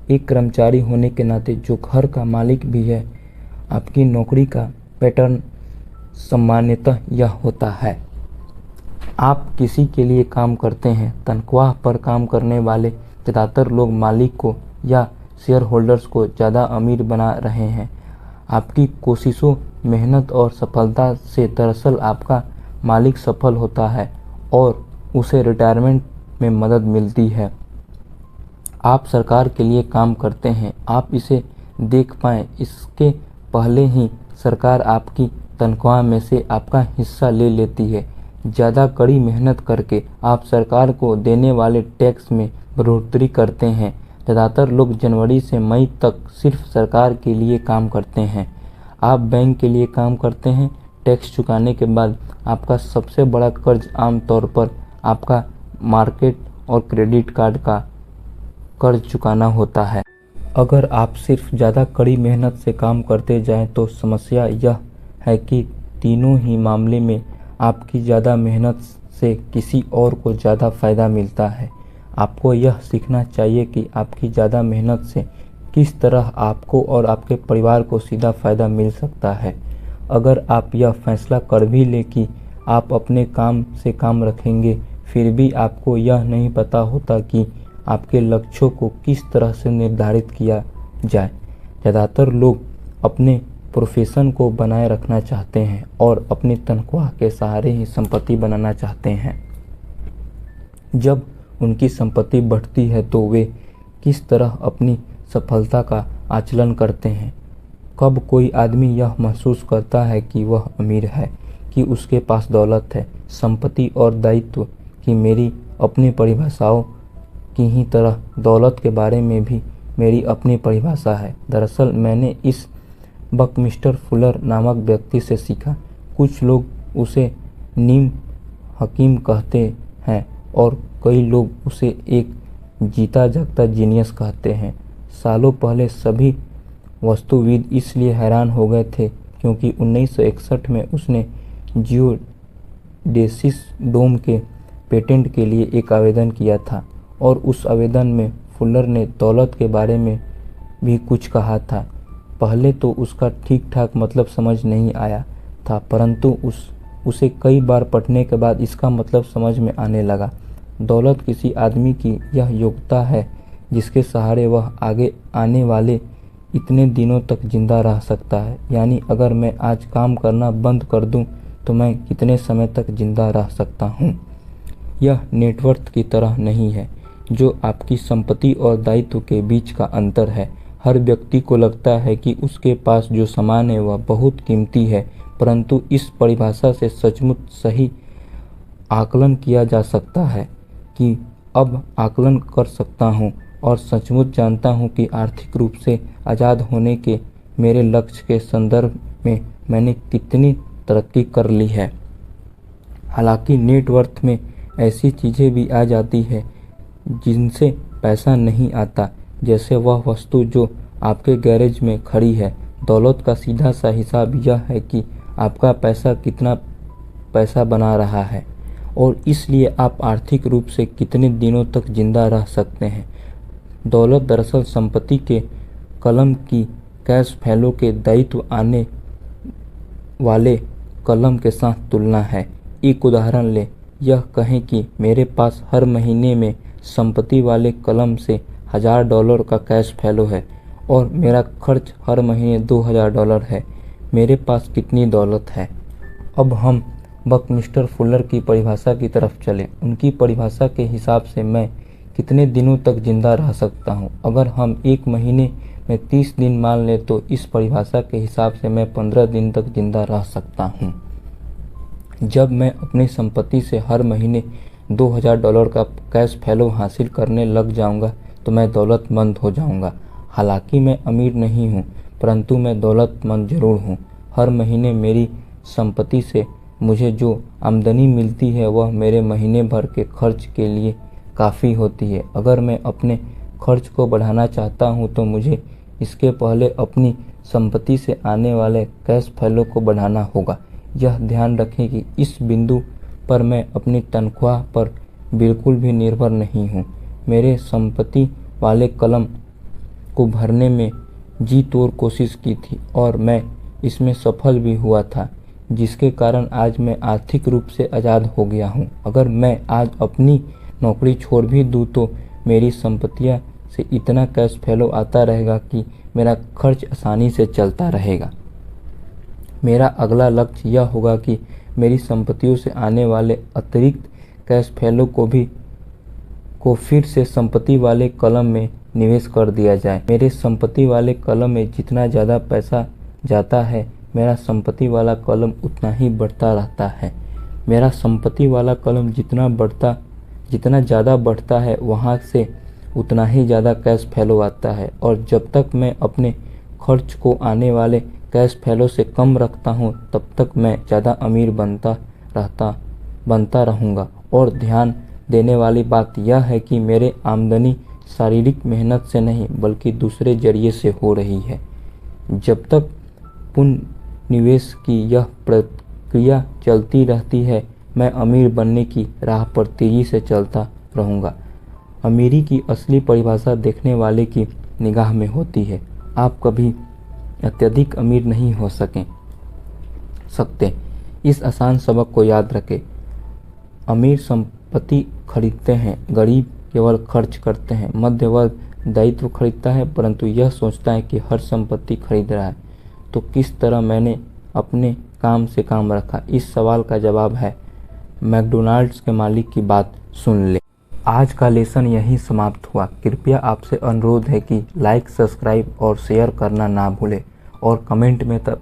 एक कर्मचारी होने के नाते जो घर का मालिक भी है, आपकी नौकरी का पैटर्न सामान्यतः यह होता है। आप किसी के लिए काम करते हैं। तनख्वाह पर काम करने वाले ज़्यादातर लोग मालिक को या शेयर होल्डर्स को ज़्यादा अमीर बना रहे हैं। आपकी कोशिशों, मेहनत और सफलता से दरअसल आपका मालिक सफल होता है और उसे रिटायरमेंट में मदद मिलती है। आप सरकार के लिए काम करते हैं। आप इसे देख पाएँ इसके पहले ही सरकार आपकी तनख्वाह में से आपका हिस्सा ले लेती है। ज़्यादा कड़ी मेहनत करके आप सरकार को देने वाले टैक्स में बढ़ोतरी करते हैं। ज़्यादातर लोग जनवरी से मई तक सिर्फ सरकार के लिए काम करते हैं। आप बैंक के लिए काम करते हैं। टैक्स चुकाने के बाद आपका सबसे बड़ा कर्ज आमतौर पर आपका मार्केट और क्रेडिट कार्ड का कर्ज चुकाना होता है। अगर आप सिर्फ ज़्यादा कड़ी मेहनत से काम करते जाएं तो समस्या यह है कि तीनों ही मामले में आपकी ज़्यादा मेहनत से किसी और को ज़्यादा फ़ायदा मिलता है। आपको यह सीखना चाहिए कि आपकी ज़्यादा मेहनत से किस तरह आपको और आपके परिवार को सीधा फ़ायदा मिल सकता है। अगर आप यह फैसला कर भी लें कि आप अपने काम से काम रखेंगे, फिर भी आपको यह नहीं पता होता कि आपके लक्ष्यों को किस तरह से निर्धारित किया जाए। ज़्यादातर लोग अपने प्रोफेशन को बनाए रखना चाहते हैं और अपनी तनख्वाह के सहारे ही संपत्ति बनाना चाहते हैं। जब उनकी संपत्ति बढ़ती है तो वे किस तरह अपनी सफलता का आकलन करते हैं। कब कोई आदमी यह महसूस करता है कि वह अमीर है, कि उसके पास दौलत है। संपत्ति और दायित्व की मेरी अपनी परिभाषाओं की ही तरह दौलत के बारे में भी मेरी अपनी परिभाषा है। दरअसल मैंने इस बकमिस्टर फुलर नामक व्यक्ति से सीखा। कुछ लोग उसे नीम हकीम कहते हैं और कई लोग उसे एक जीता जागता जीनियस कहते हैं। सालों पहले सभी वास्तुविद इसलिए हैरान हो गए थे क्योंकि 1961 में उसने जियोडेसिस डोम के पेटेंट के लिए एक आवेदन किया था और उस आवेदन में फुलर ने दौलत के बारे में भी कुछ कहा था। पहले तो उसका ठीक ठाक मतलब समझ नहीं आया था, परंतु उसे कई बार पढ़ने के बाद इसका मतलब समझ में आने लगा। दौलत किसी आदमी की यह योग्यता है जिसके सहारे वह आगे आने वाले इतने दिनों तक जिंदा रह सकता है। यानी अगर मैं आज काम करना बंद कर दूं तो मैं कितने समय तक जिंदा रह सकता हूं। यह नेटवर्थ की तरह नहीं है जो आपकी संपत्ति और दायित्व के बीच का अंतर है। हर व्यक्ति को लगता है कि उसके पास जो सामान है वह बहुत कीमती है, परंतु इस परिभाषा से सचमुच सही आकलन किया जा सकता है कि अब आकलन कर सकता हूँ और सचमुच जानता हूँ कि आर्थिक रूप से आज़ाद होने के मेरे लक्ष्य के संदर्भ में मैंने कितनी तरक्की कर ली है। हालांकि नेटवर्थ में ऐसी चीज़ें भी आ जाती है जिनसे पैसा नहीं आता, जैसे वह वस्तु जो आपके गैरेज में खड़ी है। दौलत का सीधा सा हिसाब यह है कि आपका पैसा कितना पैसा बना रहा है और इसलिए आप आर्थिक रूप से कितने दिनों तक जिंदा रह सकते हैं। दौलत दरअसल संपत्ति के कलम की कैश फ्लो के दायित्व आने वाले कलम के साथ तुलना है। एक उदाहरण लें, यह कहें कि मेरे पास हर महीने में संपत्ति वाले कलम से $1000 का कैश फ्लो है और मेरा खर्च हर महीने $2000 है। मेरे पास कितनी दौलत है। अब हम बकमिस्टर फुलर की परिभाषा की तरफ चलें। उनकी परिभाषा के हिसाब से मैं कितने दिनों तक जिंदा रह सकता हूँ। अगर हम एक महीने में 30 दिन मान लें तो इस परिभाषा के हिसाब से मैं 15 दिन तक जिंदा रह सकता हूँ। जब मैं अपनी संपत्ति से हर महीने $2000 का कैश फ्लो हासिल करने लग जाऊंगा तो मैं दौलतमंद हो जाऊंगा। हालांकि मैं अमीर नहीं हूँ, परंतु मैं दौलतमंद जरूर हूँ। हर महीने मेरी संपत्ति से मुझे जो आमदनी मिलती है वह मेरे महीने भर के खर्च के लिए काफ़ी होती है। अगर मैं अपने खर्च को बढ़ाना चाहता हूँ तो मुझे इसके पहले अपनी संपत्ति से आने वाले कैश फ्लो को बढ़ाना होगा। यह ध्यान रखें कि इस बिंदु पर मैं अपनी तनख्वाह पर बिल्कुल भी निर्भर नहीं हूँ। मेरे संपत्ति वाले कलम को भरने में जी तोड़ कोशिश की थी और मैं इसमें सफल भी हुआ था, जिसके कारण आज मैं आर्थिक रूप से आज़ाद हो गया हूँ। अगर मैं आज अपनी नौकरी छोड़ भी दूँ तो मेरी संपत्तियाँ से इतना कैश फ्लो आता रहेगा कि मेरा खर्च आसानी से चलता रहेगा। मेरा अगला लक्ष्य यह होगा कि मेरी संपत्तियों से आने वाले अतिरिक्त कैश फ्लो को फिर से संपत्ति वाले कलम में निवेश कर दिया जाए। मेरे संपत्ति वाले कलम में जितना ज़्यादा पैसा जाता है, मेरा संपत्ति वाला कलम उतना ही बढ़ता रहता है। मेरा संपत्ति वाला कलम जितना ज़्यादा बढ़ता है, वहाँ से उतना ही ज़्यादा कैश फ्लो आता है और जब तक मैं अपने खर्च को आने वाले कैश फ्लो से कम रखता हूँ तब तक मैं ज़्यादा अमीर बनता रहूँगा। और ध्यान देने वाली बात यह है कि मेरे आमदनी शारीरिक मेहनत से नहीं बल्कि दूसरे जरिए से हो रही है। जब तक पुनर्निवेश की यह प्रक्रिया चलती रहती है, मैं अमीर बनने की राह पर तेजी से चलता रहूँगा। अमीरी की असली परिभाषा देखने वाले की निगाह में होती है। आप कभी अत्यधिक अमीर नहीं हो सकते। इस आसान सबक को याद रखें। अमीर संपत्ति खरीदते हैं, गरीब केवल खर्च करते हैं। मध्य वर्ग दायित्व खरीदता है परंतु यह सोचता है कि हर संपत्ति खरीद रहा है। तो किस तरह मैंने अपने काम से काम रखा? इस सवाल का जवाब है मैकडॉनल्ड्स के मालिक की बात सुन ले। आज का लेसन यहीं समाप्त हुआ। कृपया आपसे अनुरोध है कि लाइक, सब्सक्राइब और शेयर करना ना भूलें और कमेंट में तब